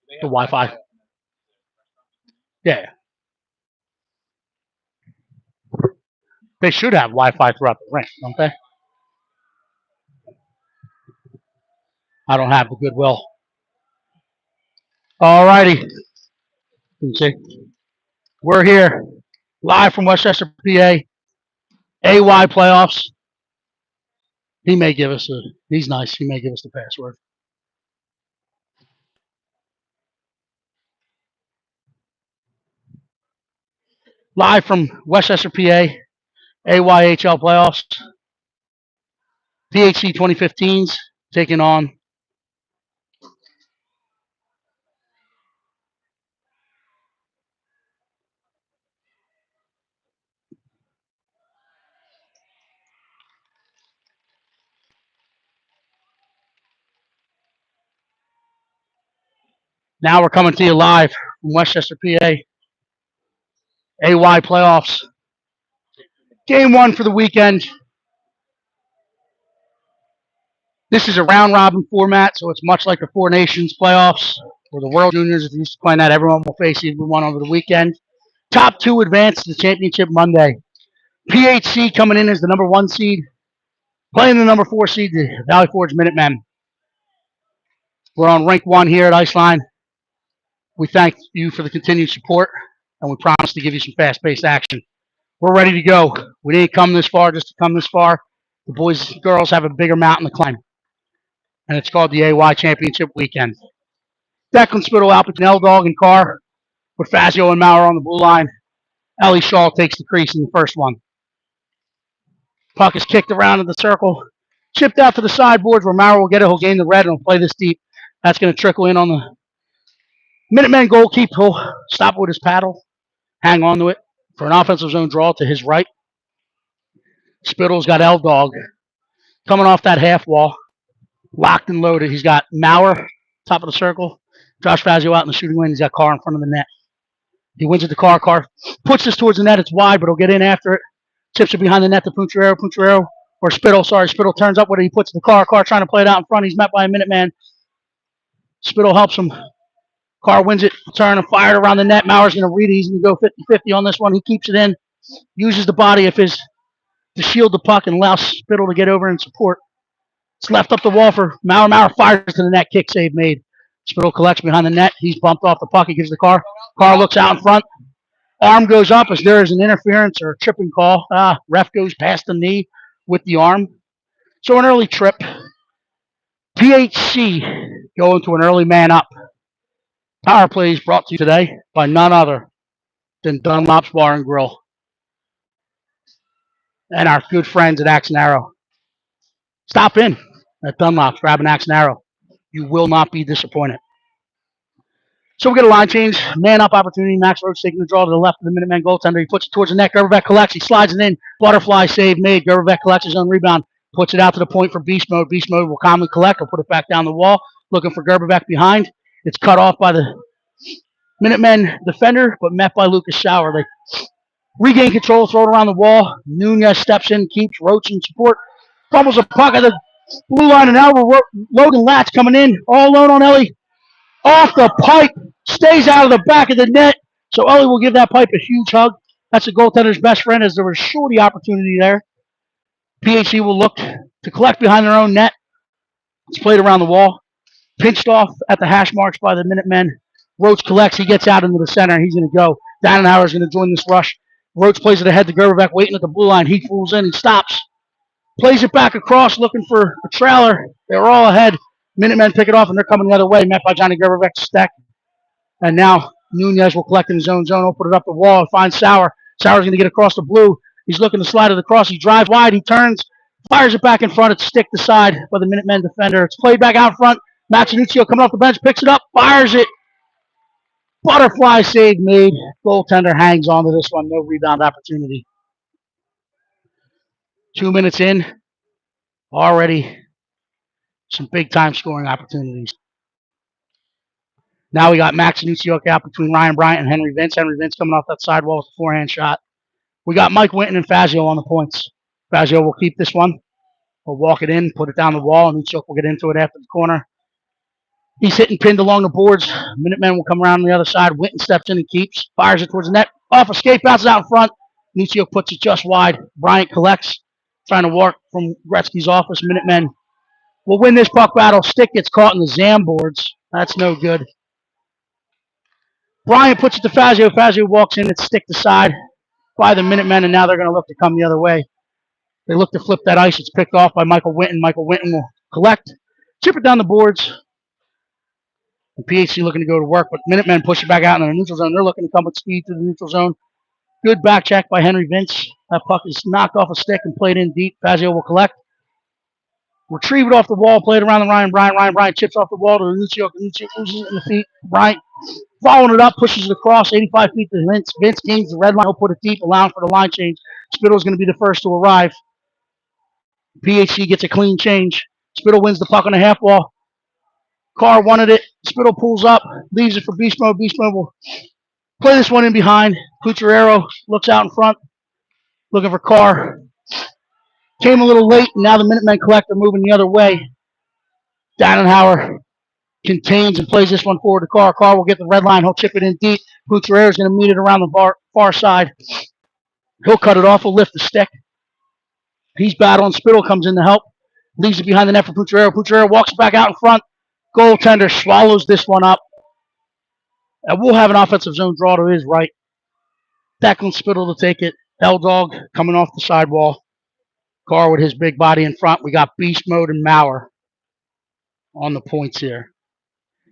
The Wi-Fi. Yeah. They should have Wi-Fi throughout the rink, don't they? I don't have the goodwill. All righty. Okay. We're here live from Westchester, PA. AY playoffs. He may give us a. He's nice. He may give us the password. Live from Westchester, PA. AYHL playoffs. PHC 2015s taking on. Now we're coming to you live from Westchester, PA. AY playoffs. Game one for the weekend. This is a round robin format, so it's much like the Four Nations playoffs or the World Juniors. If you used to play that, everyone will face everyone over the weekend. Top two advance to the championship Monday. PHC coming in as the number 1 seed, playing the number 4 seed, the Valley Forge Minutemen. We're on rink 1 here at Iceline. We thank you for the continued support, and we promise to give you some fast-paced action. We're ready to go. We didn't come this far just to come this far. The boys and girls have a bigger mountain to climb, and it's called the AY Championship Weekend. Declan Spittle out between L-Dog and Carr, with Fazio and Maurer on the blue line. Ellie Shaw takes the crease in the first one. Puck is kicked around in the circle, chipped out to the sideboards where Maurer will get it. He'll gain the red and he'll play this deep. That's going to trickle in on the Minutemen goalkeeper. He'll stop with his paddle, hang on to it for an offensive zone draw to his right. Spittle's got L-Dog coming off that half wall, locked and loaded. He's got Maurer, top of the circle. Josh Fazio out in the shooting lane. He's got Carr in front of the net. He wins it to Carr. Carr puts this towards the net. It's wide, but he'll get in after it. Tips it behind the net to Puncherero, or Spittle. Sorry, Spittle turns up with it. He puts it to Carr. Carr trying to play it out in front. He's met by a Minuteman. Spittle helps him. Carr wins it. Turn and fire it around the net. Maurer's going to read it. He's going to go 50-50 on this one. He keeps it in. Uses the body of his to shield the puck and allows Spittle to get over and support. It's left up the wall for Maurer. Maurer fires to the net. Kick save made. Spittle collects behind the net. He's bumped off the puck. He gives the Carr. Carr looks out in front. Arm goes up as there is an interference or a tripping call. Ref goes past the knee with the arm. So an early trip. PHC going to an early man up. Power plays brought to you today by none other than Dunlop's Bar and Grill and our good friends at Axe and Arrow. Stop in at Dunlop's, grab an Axe and Arrow. You will not be disappointed. So we get a line change, man up opportunity. Max Roach taking the draw to the left of the Minuteman goaltender. He puts it towards the net. Gerberbeck collects. He slides it in. Butterfly save made. Gerberbeck collects his own rebound. Puts it out to the point for Beast Mode. Beast Mode will calmly collect. He'll put it back down the wall. Looking for Gerberbeck behind. It's cut off by the Minutemen defender, but met by Lucas Schauer. They regain control, throw it around the wall. Nunez steps in, keeps Roach in support. Fumbles a puck at the blue line, and now Logan Latch coming in. All alone on Ellie. Off the pipe, stays out of the back of the net. So Ellie will give that pipe a huge hug. That's the goaltender's best friend, as there was shorty opportunity there. PHC will look to collect behind their own net. It's played around the wall. Pinched off at the hash marks by the Minutemen. Roach collects. He gets out into the center. He's going to go. Dannenhauer is going to join this rush. Roach plays it ahead to Gerberbeck, waiting at the blue line. He fools in and stops. Plays it back across, looking for a trailer. They were all ahead. Minutemen pick it off, and they're coming the other way. Met by Johnny Gerberbeck's stack. And now Nunez will collect in his own zone. He'll put it up the wall and find Sauer. Sauer's going to get across the blue. He's looking to slide it across. He drives wide. He turns, fires it back in front. It's stick to side by the Minutemen defender. It's played back out front. Maxinuccio coming off the bench, picks it up, fires it. Butterfly save made. Goaltender hangs on to this one. No rebound opportunity. 2 minutes in. Already some big-time scoring opportunities. Now we got Max Nuciok out between Ryan Bryant and Henry Vince. Henry Vince coming off that sidewall with a forehand shot. We got Mike Winton and Fazio on the points. Fazio will keep this one. He'll walk it in, put it down the wall, and Nuciok will get into it after the corner. He's hitting pinned along the boards. Minutemen will come around on the other side. Winton steps in and keeps. Fires it towards the net. Off escape, bounces out in front. Nuccio puts it just wide. Bryant collects, trying to walk from Gretzky's office. Minutemen will win this puck battle. Stick gets caught in the Zam boards. That's no good. Bryant puts it to Fazio. Fazio walks in. It's sticked aside by the Minutemen, and now they're going to look to come the other way. They look to flip that ice. It's picked off by Michael Winton. Michael Winton will collect, chip it down the boards. The PHC looking to go to work, but Minutemen push it back out in the neutral zone. They're looking to come with speed through the neutral zone. Good back check by Henry Vince. That puck is knocked off a stick and played in deep. Fazio will collect. Retrieve it off the wall, played around the Ryan Bryant. Ryan Bryant chips off the wall to Nuccio. Nuccio oozes it in the feet. Bryant following it up, pushes it across 85 feet to Vince. Vince gains the red line. He'll put it deep, allowing for the line change. Spittle's going to be the first to arrive. PHC gets a clean change. Spittle wins the puck on the half wall. Carr wanted it. Spittle pulls up, leaves it for Beast Mode. Beast Mode will play this one in behind. Cucciarero looks out in front, looking for Carr. Came a little late, and now the Minutemen collect. They're moving the other way. Dannenhauer contains and plays this one forward to Carr. Carr will get the red line. He'll chip it in deep. Cucciarero is going to meet it around the far side. He'll cut it off. He'll lift the stick. He's battling. Spittle comes in to help. Leaves it behind the net for Cucciarero. Cucciarero walks back out in front. Goaltender swallows this one up. And we'll have an offensive zone draw to his right. Declan Spittle to take it. L-Dog coming off the sidewall. Carr with his big body in front. We got Beast Mode and Maurer on the points here.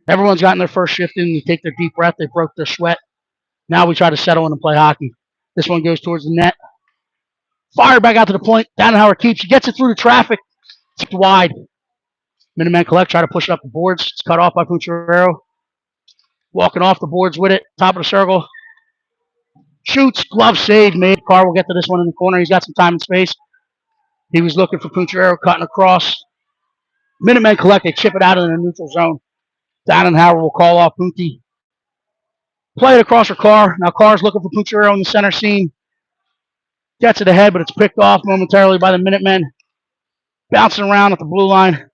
Everyone's gotten their first shift in. They take their deep breath. They broke their sweat. Now we try to settle in and play hockey. This one goes towards the net. Fire back out to the point. Dannenhauer keeps. He gets it through the traffic. It's wide. Minutemen collect. Try to push it up the boards. It's cut off by Cucciarero. Walking off the boards with it. Top of the circle. Shoots. Glove save made. Carr will get to this one in the corner. He's got some time and space. He was looking for Cucciarero cutting across. Minutemen collect. They chip it out of the neutral zone. Dannenhauer will call off Punti. Play it across for Carr. Now Carr's looking for Cucciarero in the center seam. Gets it ahead, but it's picked off momentarily by the Minutemen. Bouncing around at the blue line.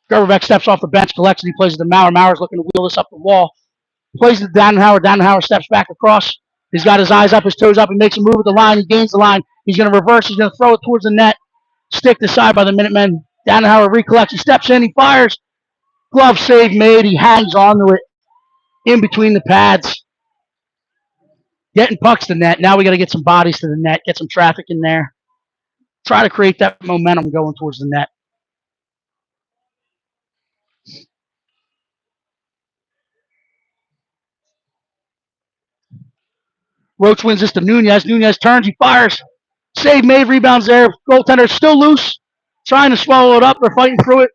Gerberbeck steps off the bench, collects it. He plays it to Maurer. Maurer's looking to wheel this up the wall. Plays it to Dannenhauer. Dannenhauer steps back across. He's got his eyes up, his toes up. He makes a move at the line. He gains the line. He's going to reverse. He's going to throw it towards the net. Stick aside by the Minutemen. Dannenhauer recollects. He steps in. He fires. Glove save made. He hangs onto it in between the pads. Getting pucks to net. Now we got to get some bodies to the net. Get some traffic in there. Try to create that momentum going towards the net. Roach wins this to Nunez. Nunez turns. He fires. Save made. Rebounds there. Goaltender still loose. Trying to swallow it up. They're fighting through it.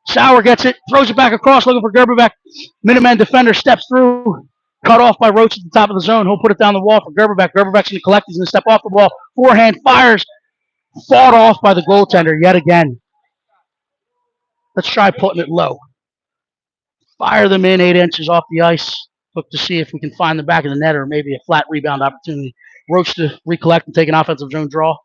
Sauer gets it. Throws it back across. Looking for Gerberbeck. Minuteman defender steps through. Cut off by Roach at the top of the zone. He'll put it down the wall for Gerberbeck. Gerberbeck's going to collect. He's going to step off the wall. Forehand fires. Fought off by the goaltender yet again. Let's try putting it low. Fire them in 8 inches off the ice. Look to see if we can find the back of the net or maybe a flat rebound opportunity. Roach to recollect and take an offensive zone draw.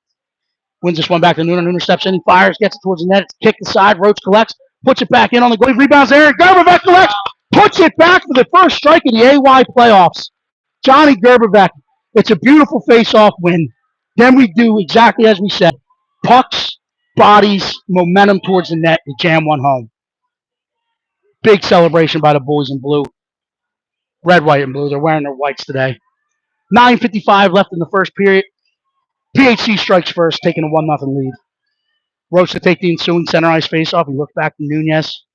Wins this one back to Nooner. Nooner steps in. He fires. Gets it towards the net. It's kicked aside. Roach collects. Puts it back in on the goal. Rebounds there. Gerberbeck collects. Puts it back for the first strike of the AY playoffs. Johnny Gerberbeck. It's a beautiful face-off win. Then we do exactly as we said. Pucks, bodies, momentum towards the net. The jam one home. Big celebration by the boys in blue. Red, white, and blue. They're wearing their whites today. 9:55 left in the first period. PHC strikes first, taking a 1-0 lead. Roach to take the ensuing center ice face-off. He looks back to Nunez.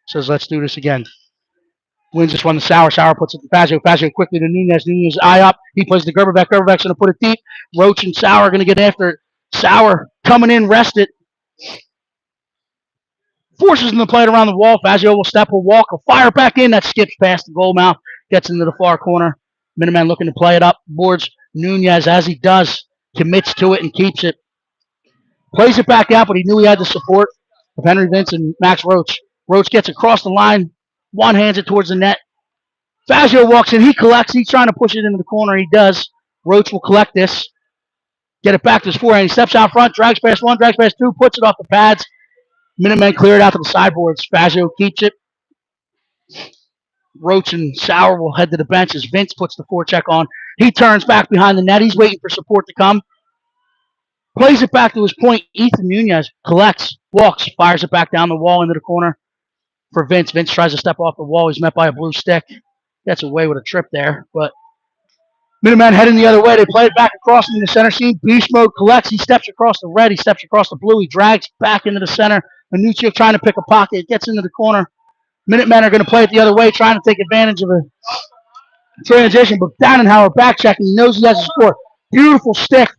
Says, let's do this again. Wins this one to Sauer. Sauer puts it to Fazio. Fazio quickly to Nunez. Nunez eye up. He plays to Gerberbeck. Gerberbeck's going to put it deep. Roach and Sauer are going to get after it. Sauer coming in, rest it. Forces him to play it around the wall. Fazio will step, will walk, will fire back in. That skips past the goal mouth. Gets into the far corner. Minuteman looking to play it up. Boards. Nunez, as he does, commits to it and keeps it. Plays it back out, but he knew he had the support of Henry Vince and Max Roach. Roach gets across the line. One hands it towards the net. Fazio walks in. He collects. He's trying to push it into the corner. He does. Roach will collect this. Get it back to his forehand. He steps out front. Drags past one. Drags past two. Puts it off the pads. Minutemen clear it out to the sideboards. Fazio keeps it. Roach and Sauer will head to the bench as Vince puts the forecheck on. He turns back behind the net. He's waiting for support to come. Plays it back to his point. Ethan Nunez collects, walks, fires it back down the wall into the corner for Vince. Vince tries to step off the wall. He's met by a blue stick. Gets away with a trip there, but Minutemen heading the other way. They play it back across into the center seam. Beast mode collects. He steps across the red. He steps across the blue. He drags back into the center. Minuccio trying to pick a pocket. Gets into the corner. Minutemen are going to play it the other way, trying to take advantage of a transition, but Dannenhauer back checking. He knows he has a score. Beautiful stick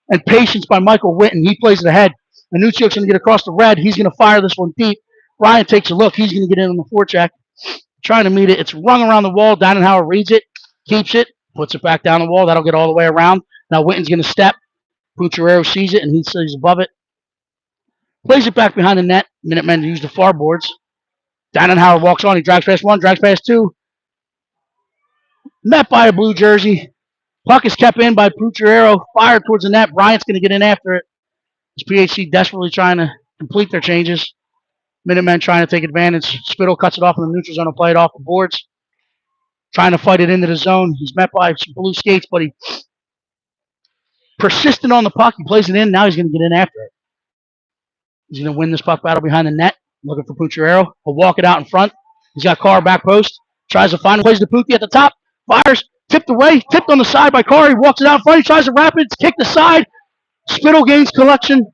and patience by Michael Witten. He plays it ahead. Minuccio's going to get across the red. He's going to fire this one deep. Ryan takes a look. He's going to get in on the forecheck. Trying to meet it. It's rung around the wall. Dannenhauer reads it, keeps it, puts it back down the wall. That'll get all the way around. Now Witten's going to step. Pucciarero sees it, and he stays above it. Plays it back behind the net. Minutemen use the far boards. Dannenhauer walks on. He drags past one, drags past two. Met by a blue jersey. Puck is kept in by Pucciarero. Fired towards the net. Bryant's going to get in after it. It's PHC desperately trying to complete their changes. Minutemen trying to take advantage. Spittle cuts it off in the neutral zone to play it off the boards. Trying to fight it into the zone. He's met by some blue skates, but he persistent on the puck. He plays it in. Now he's going to get in after it. He's going to win this puck battle behind the net. Looking for Pucciarero. He'll walk it out in front. He's got Carr back post. Tries to find him. Plays the Pookie at the top. Fires. Tipped away. Tipped on the side by Carr. He walks it out in front. He tries to wrap it. It's kicked aside. Spittle gains collection.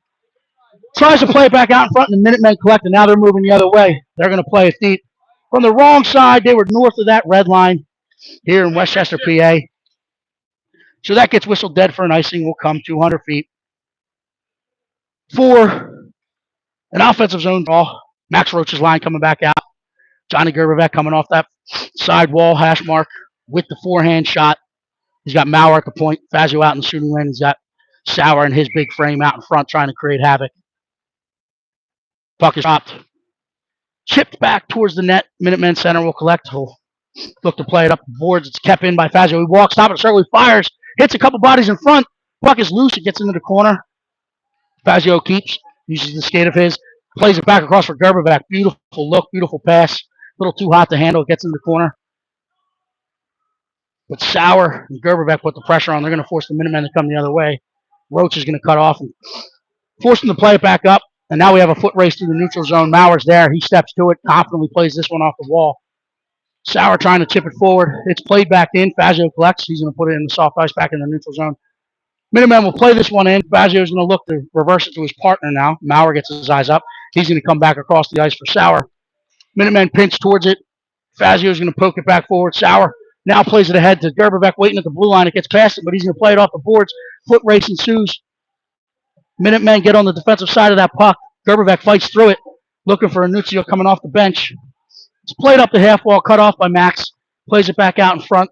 Tries to play it back out in front, and the Minutemen collect, and now they're moving the other way. They're going to play it deep. From the wrong side, they were north of that red line here in Westchester, PA. So that gets whistled dead for an icing. Will come 200 feet. For an offensive zone draw, Max Roach's line coming back out. Johnny Gerbevec coming off that side wall hash mark with the forehand shot. He's got Maurer at the point, Fazio out in the shooting lane. He's got Sauer and his big frame out in front trying to create havoc. Puck is dropped. Chipped back towards the net. Minutemen center will collect. He'll look to play it up the boards. It's kept in by Fazio. He walks, top of the circle, he fires, hits a couple bodies in front. Puck is loose. It gets into the corner. Fazio keeps, uses the skate of his, plays it back across for Gerbevec. Beautiful look, beautiful pass. A little too hot to handle. It gets in the corner. But Sauer and Gerbevec put the pressure on. They're going to force the Minutemen to come the other way. Roach is going to cut off and force them to play it back up. And now we have a foot race through the neutral zone. Maurer's there. He steps to it, confidently plays this one off the wall. Sauer trying to chip it forward. It's played back in. Fazio collects. He's going to put it in the soft ice back in the neutral zone. Minutemen will play this one in. Fazio is going to look to reverse it to his partner now. Maurer gets his eyes up. He's going to come back across the ice for Sauer. Minutemen pinch towards it. Fazio is going to poke it back forward. Sauer now plays it ahead to Gerbevec, waiting at the blue line. It gets past him, but he's going to play it off the boards. Foot race ensues. Minutemen get on the defensive side of that puck. Gerbevec fights through it, looking for Anuccio coming off the bench. It's played up the half wall, cut off by Max. Plays it back out in front.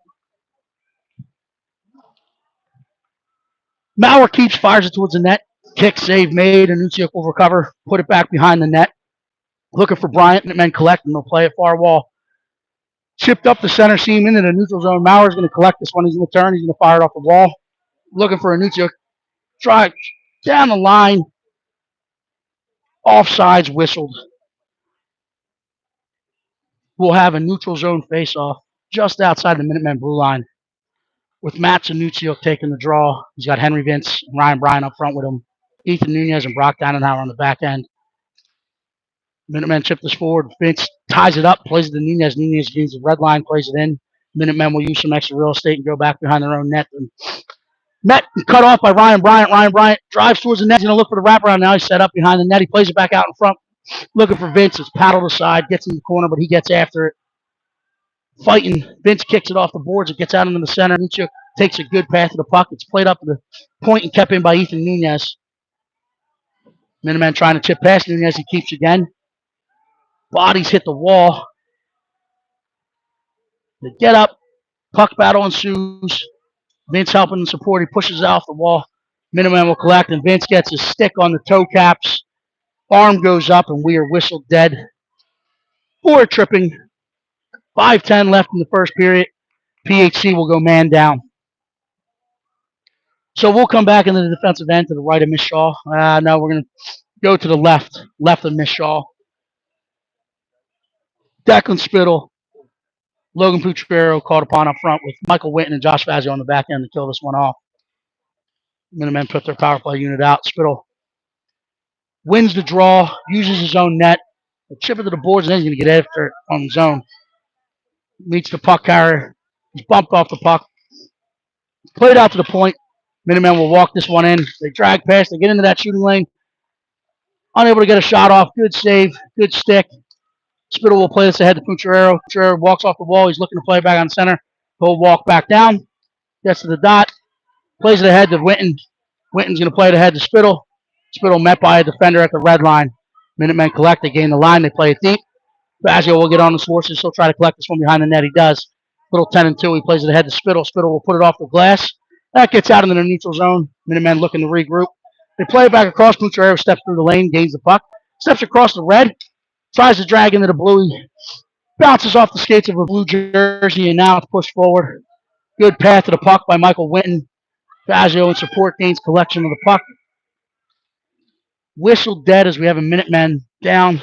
Maurer keeps, fires it towards the net. Kick, save made. Anuccio will recover, put it back behind the net. Looking for Bryant. Minutemen collect, and they'll play it far wall. Chipped up the center seam into the neutral zone. Maurer's going to collect this one. He's going to turn. He's going to fire it off the wall. Looking for Anuccio. Drive down the line. Offsides whistled. We'll have a neutral zone face-off just outside the Minutemen blue line with Matt Anuccio taking the draw. He's got Henry Vince and Ryan Bryan up front with him. Ethan Nunez and Brock Dannenhauer on the back end. Minutemen chip this forward. Vince ties it up, plays it to Nunez. Nunez gains the red line, plays it in. Minutemen will use some extra real estate and go back behind their own net. And met and cut off by Ryan Bryant. Ryan Bryant drives towards the net. He's going to look for the wraparound now. He's set up behind the net. He plays it back out in front. Looking for Vince. It's paddled aside. Gets in the corner, but he gets after it. Fighting. Vince kicks it off the boards. It gets out into the center. Nietzsche takes a good pass to the puck. It's played up to the point and kept in by Ethan Nunez. Minutemen trying to chip past Nunez. He keeps again. Bodies hit the wall. They get up. Puck battle ensues. Vince helping and support. He pushes it off the wall. Minutemen will collect, and Vince gets his stick on the toe caps. Arm goes up, and we are whistled dead. For tripping. 5:10 left in the first period. PHC will go man down. So we'll come back into the defensive end to the right of Miss Shaw. No, we're going to go to the left of Miss Shaw. Declan Spittle Logan Pucciero called upon up front with Michael Witten and Josh Fazio on the back end to kill this one off. Minutemen put their power play unit out. Spittle wins the draw, uses his own net. Will chip it to the boards, and then he's going to get after it on his own. Meets the puck carrier. He's bumped off the puck. Played out to the point. Minutemen will walk this one in. They drag past. They get into that shooting lane. Unable to get a shot off. Good save. Good stick. Spittle will play this ahead to Pucciero. Pucciero walks off the wall. He's looking to play back on center. He'll walk back down. Gets to the dot. Plays it ahead to Witten. Witten's going to play it ahead to Spittle. Spittle met by a defender at the red line. Minutemen collect. They gain the line. They play it deep. Fazio will get on his horses. He'll try to collect this one behind the net. He does. Little 10-2. He plays it ahead to Spittle. Spittle will put it off the glass. That gets out into the neutral zone. Minutemen looking to regroup. They play it back across. Pucciero steps through the lane, gains the puck. Steps across the red. Tries to drag into the blue. Bounces off the skates of a blue jersey, and now it's pushed forward. Good path to the puck by Michael Witten. Fazio in support gains collection of the puck. Whistle dead as we have a Minuteman down.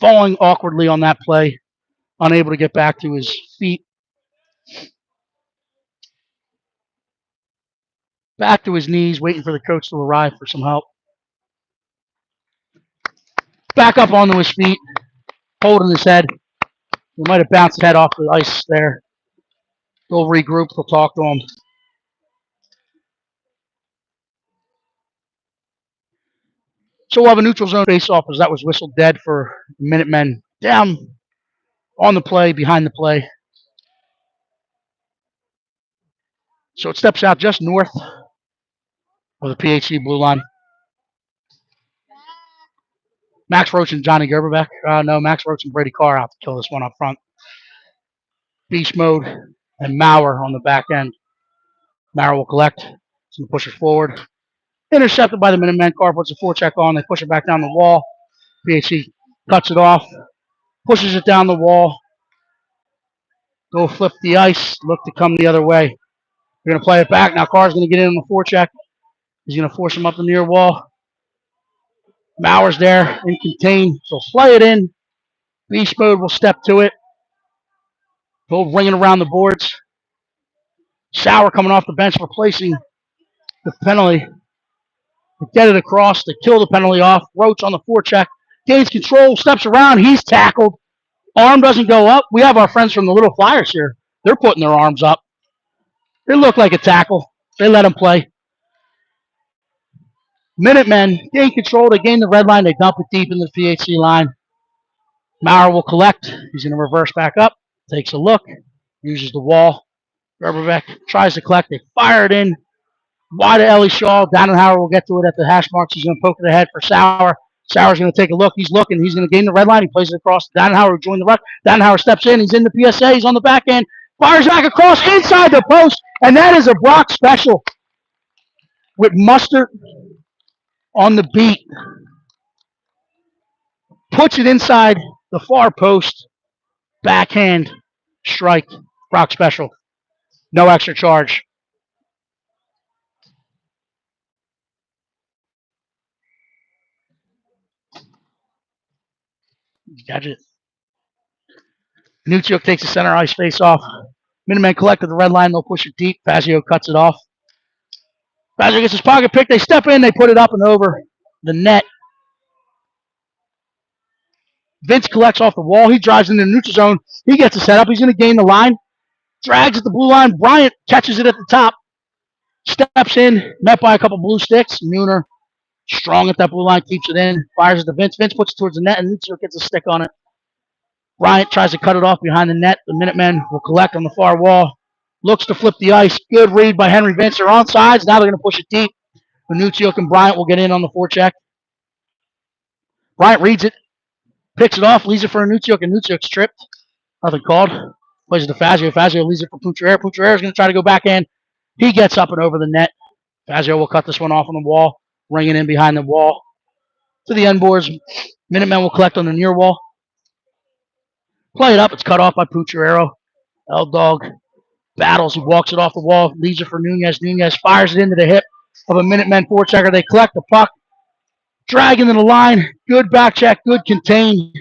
Falling awkwardly on that play. Unable to get back to his feet. Back to his knees, waiting for the coach to arrive for some help. Back up onto his feet, holding his head. He might have bounced his head off the ice there. They'll regroup. They'll talk to him. So we'll have a neutral zone face-off as that was whistled dead for Minutemen down on the play, behind the play. So it steps out just north of the PHC blue line. Max Roach and Johnny Gerberbeck. No, Max Roach and Brady Carr out to kill this one up front. Beast Mode and Maurer on the back end. Maurer will collect. He's going to push it forward. Intercepted by the Minutemen. Carr puts a forecheck on. They push it back down the wall. PHC cuts it off. Pushes it down the wall. Go flip the ice. Look to come the other way. They're going to play it back. Now Carr's going to get in on the forecheck. He's going to force him up the near wall. Maurer's there and contained. So play it in. Beast Mode will step to it. Go ringing around the boards. Sauer coming off the bench replacing the penalty. They get it across. They kill the penalty off. Roach on the forecheck. Gains control. Steps around. He's tackled. Arm doesn't go up. We have our friends from the Little Flyers here. They're putting their arms up. They look like a tackle. They let him play. Minutemen gain control. They gain the red line. They dump it deep into the PHC line. Maurer will collect. He's going to reverse back up. Takes a look. Uses the wall. Gerberbeck tries to collect. They fire it in. Wide to Ellie Shaw. Dannenhauer will get to it at the hash marks. He's going to poke it ahead for Sauer. Sauer's going to take a look. He's looking. He's going to gain the red line. He plays it across. Dannenhauer will join the ruck. Dannenhauer steps in. He's in the PSA. He's on the back end. Fires back across inside the post. And that is a Brock special with Mustard on the beat. Puts it inside the far post. Backhand strike. Brock special. No extra charge. Gadget. Nuccio takes the center ice face off. Minutemen collected the red line. They'll push it deep. Fazio cuts it off. Fazio gets his pocket pick. They step in. They put it up and over the net. Vince collects off the wall. He drives into the neutral zone. He gets a setup. He's going to gain the line. Drags at the blue line. Bryant catches it at the top. Steps in. Met by a couple blue sticks. Nooner strong at that blue line. Keeps it in. Fires it to Vince. Vince puts it towards the net, and Nuccio gets a stick on it. Bryant tries to cut it off behind the net. The Minutemen will collect on the far wall. Looks to flip the ice. Good read by Henry Vince. They're on sides. Now they're going to push it deep. Nuccio and Bryant will get in on the forecheck. Bryant reads it. Picks it off. Leaves it for Nuccio, and Nuccio stripped. Nothing called. Plays it to Fazio. Fazio leaves it for Pucciero. Pucciero is going to try to go back in. He gets up and over the net. Fazio will cut this one off on the wall. Ring it in behind the wall. To the end boards. Minutemen will collect on the near wall. Play it up. It's cut off by Pucciero. L-Dog battles. He walks it off the wall. Leaves it for Nunez. Nunez fires it into the hip of a Minutemen forechecker. They collect the puck. Drag into the line. Good back check. Good contain.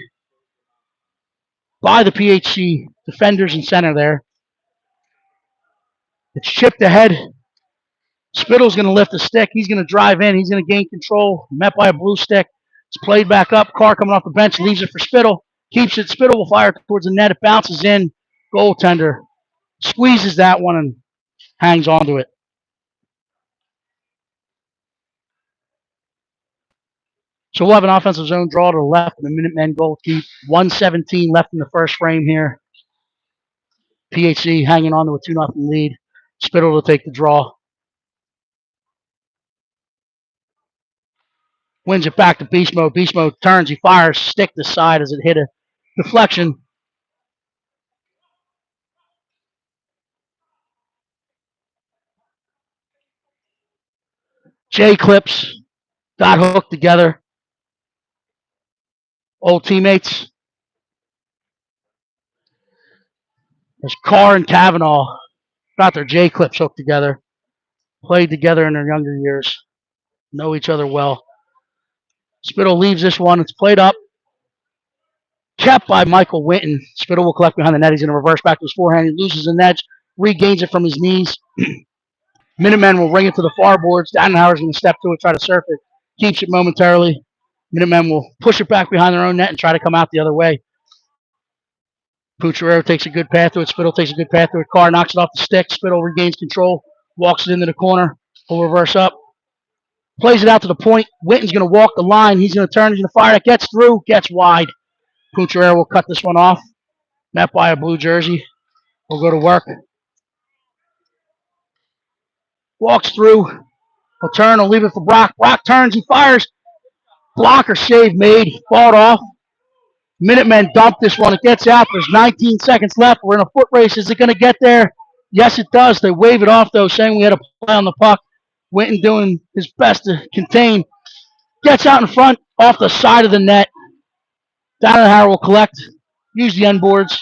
by the PHC defenders in center there. It's chipped ahead. Spittle's going to lift the stick. He's going to drive in. He's going to gain control. Met by a blue stick. It's played back up. Carr coming off the bench. Leaves it for Spittle. Keeps it. Spittle will fire towards the net. It bounces in. Goaltender squeezes that one and hangs onto it. So we'll have an offensive zone draw to the left of the Minutemen goal keep. 1:17 left in the first frame here. PHC hanging on to a 2-0 lead. Spittle will take the draw. Wins it back to Beast Mode. Beast Mode turns. He fires. Stick to side as it hit a deflection. J Clips got hooked together. Old teammates. There's Carr and Kavanaugh got their J Clips hooked together. Played together in their younger years. Know each other well. Spittle leaves this one. It's played up. Kept by Michael Winton. Spittle will collect behind the net. He's going to reverse back to his forehand. He loses the net. Regains it from his knees. Minutemen will ring it to the far boards. Dannenhauer's going to step to it, try to surf it. Keeps it momentarily. Minutemen will push it back behind their own net and try to come out the other way. Pucciarero takes a good path to it. Spittle takes a good path to it. Carr knocks it off the stick. Spittle regains control. Walks it into the corner. He'll reverse up. Plays it out to the point. Winton's going to walk the line. He's going to turn. He's going to fire. That gets through. Gets wide. Pucciarero will cut this one off. Met by a blue jersey. We'll go to work. Walks through. He'll turn. He'll leave it for Brock. Brock turns. He fires. Blocker save made. Fought off. Minutemen dump this one. It gets out. There's 19 seconds left. We're in a foot race. Is it going to get there? Yes, it does. They wave it off, though, saying we had a play on the puck. Winton doing his best to contain. Gets out in front off the side of the net. Dannenhauer will collect. Use the end boards.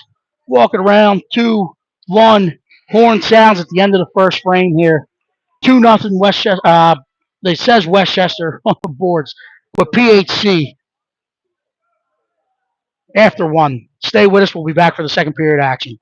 Walk it around. 2-1. Horn sounds at the end of the first frame here. 2-0 Westchester. It says Westchester on the boards. But PHC after one. Stay with us. We'll be back for the second period action.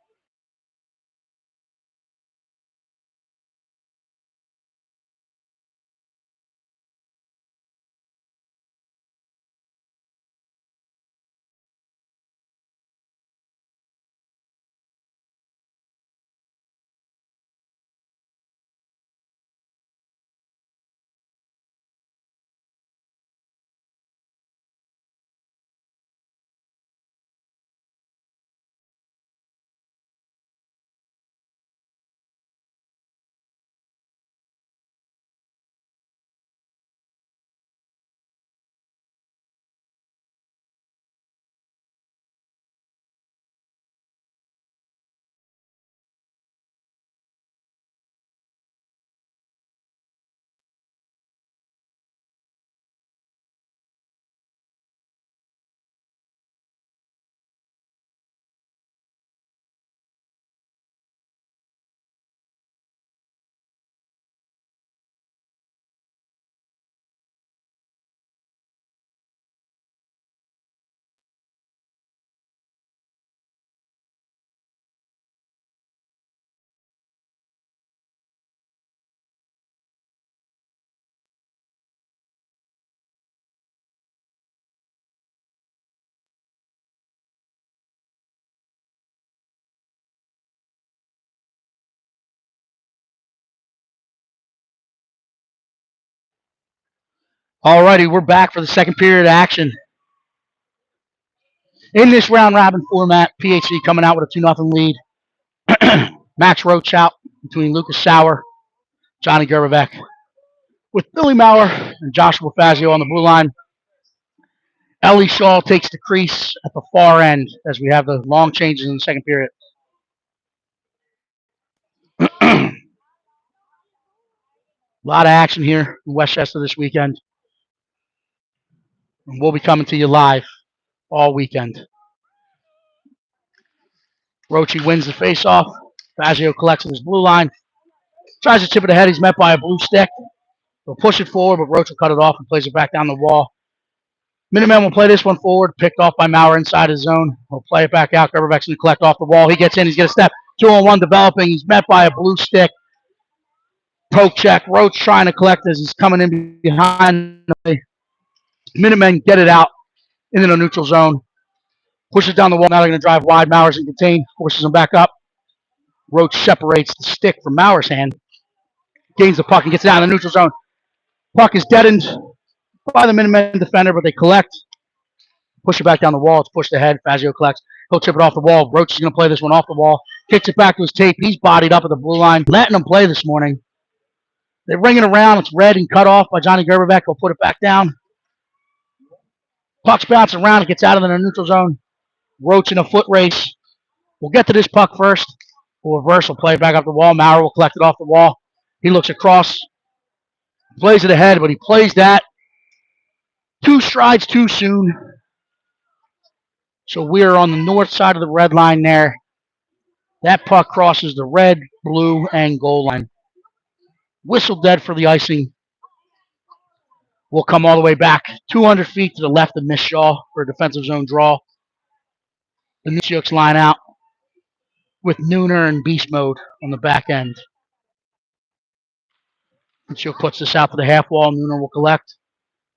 Alrighty, we're back for the second period action. In this round robin format, PHC coming out with a 2-0 lead. Max Roach out between Lucas Sauer, Johnny Gerbevec, with Billy Maurer and Joshua Fazio on the blue line. Ellie Shaw takes the crease at the far end as we have the long changes in the second period. A lot of action here in Westchester this weekend. And we'll be coming to you live all weekend. Rochi wins the face-off. Fazio collects his blue line. Tries to chip it ahead. He's met by a blue stick. He'll push it forward, but Roach will cut it off and plays it back down the wall. Minutemen will play this one forward, picked off by Maurer inside his zone. He'll play it back out. Gerberbeck's going to collect off the wall. He gets in. He's going to step 2-on-1 developing. He's met by a blue stick. Poke check. Roach trying to collect as he's coming in behind. Minutemen get it out into the neutral zone. Pushes down the wall. Now they're going to drive wide. Maurer's in contain. Forces him back up. Roach separates the stick from Maurer's hand. Gains the puck and gets it out in the neutral zone. Puck is deadened by the Minutemen defender, but they collect. Push it back down the wall. It's pushed ahead. Fazio collects. He'll chip it off the wall. Roach is going to play this one off the wall. Kicks it back to his tape. He's bodied up at the blue line. Letting him play this morning. They ring it around. It's red and cut off by Johnny Gerberbeck. He'll put it back down. Puck's bouncing around. It gets out of the neutral zone. Roach in a foot race. We'll get to this puck first. We'll reverse. We'll play it back up the wall. Maurer will collect it off the wall. He looks across. Plays it ahead, but he plays that 2 strides too soon. So we're on the north side of the red line there. That puck crosses the red, blue, and goal line. Whistle dead for the icing. We'll come all the way back 200 feet to the left of Miss Shaw for a defensive zone draw. The Newsiooks line out with Nooner and beast mode on the back end. Newsiook puts this out to the half wall. Nooner will collect.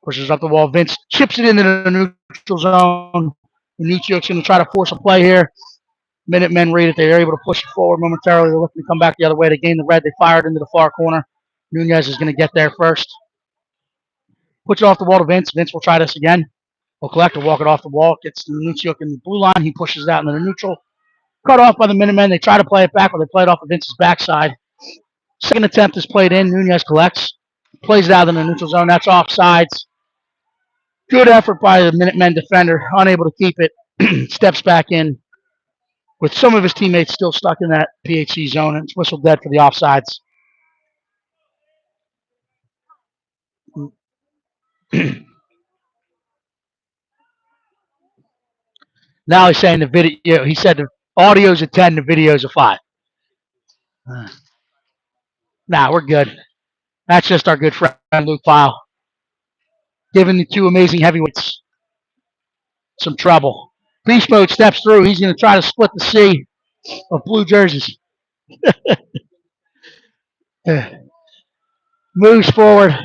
Pushes up the wall. Vince chips it into the neutral zone. The Newsiooks going to try to force a play here. Minutemen read it. They're able to push it forward momentarily. They're looking to come back the other way. They gain the red. They fire it into the far corner. Nunez is going to get there first. Puts it off the wall to Vince. Vince will try this again. He'll collect. He'll walk it off the wall. Gets to the Nunziuk in the blue line. He pushes it out into the neutral. Cut off by the Minutemen. They try to play it back, but they play it off of Vince's backside. Second attempt is played in. Nunez collects. Plays it out in the neutral zone. That's offsides. Good effort by the Minutemen defender. Unable to keep it. Steps back in with some of his teammates still stuck in that PHC zone. And it's whistled dead for the offsides. Now he's saying the video. He said the audio's a 10, the video's a 5. Nah, we're good. That's just our good friend Luke Pyle giving the 2 amazing heavyweights some trouble. Beast mode steps through. He's going to try to split the sea of blue jerseys. Moves forward.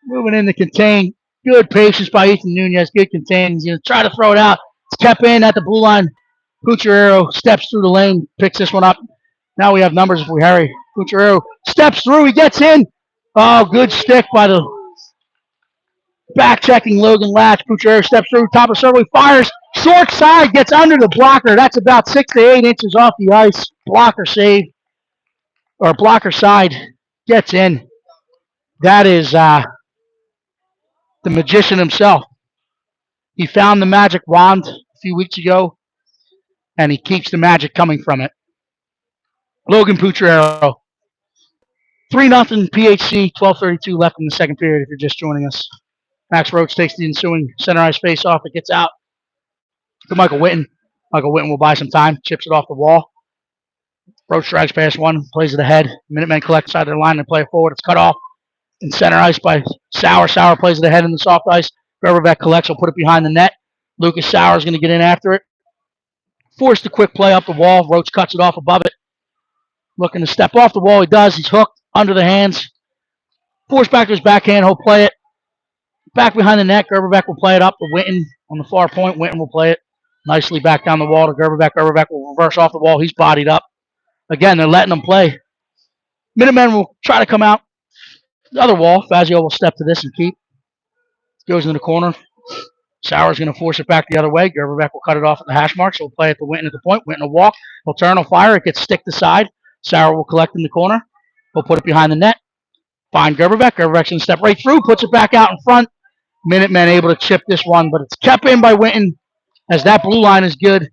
Moving in to contain. Good patience by Ethan Nunez. Good contain. He's going to try to throw it out. It's kept in at the blue line. Cucharero steps through the lane. Picks this one up. Now we have numbers if we hurry. Cucharero steps through. He gets in. Oh, good stick by the back-checking Logan Latch. Cucharero steps through. Top of circle. He fires. Short side. Gets under the blocker. That's about 6 to 8 inches off the ice. Blocker save. Or blocker side. Gets in. That is the magician himself. He found the magic wand a few weeks ago, and he keeps the magic coming from it. Logan Cucharero. 3-0 PHC, 12:32 left in the second period if you're just joining us. Max Roach takes the ensuing center ice face off. It gets out to Michael Witten. Michael Witten will buy some time, chips it off the wall. Roach drags past one, plays it ahead. Minutemen collect side of their line and play it forward. It's cut off in center ice by Sauer. Sauer plays it ahead in the soft ice. Gerberbeck collects. He'll put it behind the net. Lucas Sauer is going to get in after it. Forced a quick play up the wall. Roach cuts it off above it. Looking to step off the wall. He does. He's hooked under the hands. Forced back to his backhand. He'll play it back behind the net. Gerberbeck will play it up to Witten on the far point. Witten will play it nicely back down the wall to Gerberbeck. Gerberbeck will reverse off the wall. He's bodied up. Again, they're letting him play. Minutemen will try to come out the other wall. Fazio will step to this and keep. Goes in the corner. Sauer's going to force it back the other way. Gerberbeck will cut it off at the hash marks. He'll play it to Witten at the point. Witten will walk. He'll turn. He'll fire. It gets stick to side. Sauer will collect in the corner. He'll put it behind the net. Find Gerberbeck. Gerberbeck's going to step right through. Puts it back out in front. Minutemen able to chip this one, but it's kept in by Witten as that blue line is good.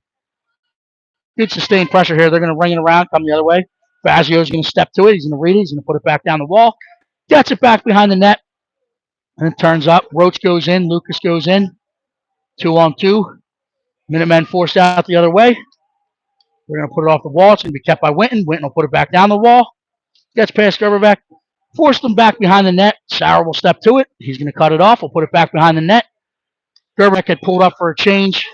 Good sustained pressure here. They're going to ring it around, come the other way. Fazio's going to step to it. He's going to read it. He's going to put it back down the wall. Gets it back behind the net. And it turns up. Roach goes in. Lucas goes in. 2-on-2. Minutemen forced out the other way. We're going to put it off the wall. It's going to be kept by Witten. Witten will put it back down the wall. Gets past Gerberbeck. Forced him back behind the net. Sauer will step to it. He's going to cut it off. We'll put it back behind the net. Gerbeck had pulled up for a change,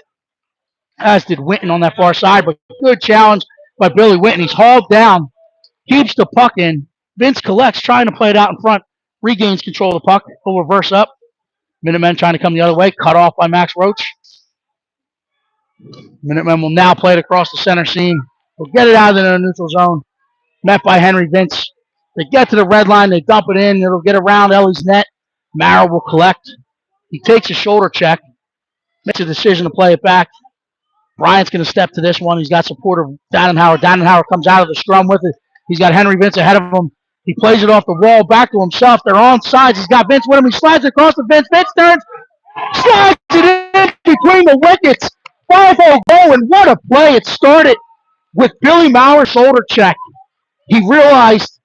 as did Winton on that far side, but good challenge by Billy Winton. He's hauled down, keeps the puck in. Vince collects, trying to play it out in front, regains control of the puck. He'll reverse up. Minutemen trying to come the other way, cut off by Max Roach. Minutemen will now play it across the center seam. We'll get it out of the neutral zone. Met by Henry Vince. They get to the red line, they dump it in, it'll get around Ellie's net. Mara will collect. He takes a shoulder check, makes a decision to play it back. Bryant's going to step to this one. He's got support of Dannenhauer. Dannenhauer comes out of the scrum with it. He's got Henry Vince ahead of him. He plays it off the wall back to himself. They're on sides. He's got Vince with him. He slides it across the Vince. Vince turns, slides it in between the wickets. 5-0 goal, and what a play. It started with Billy Mauer's shoulder check. He realized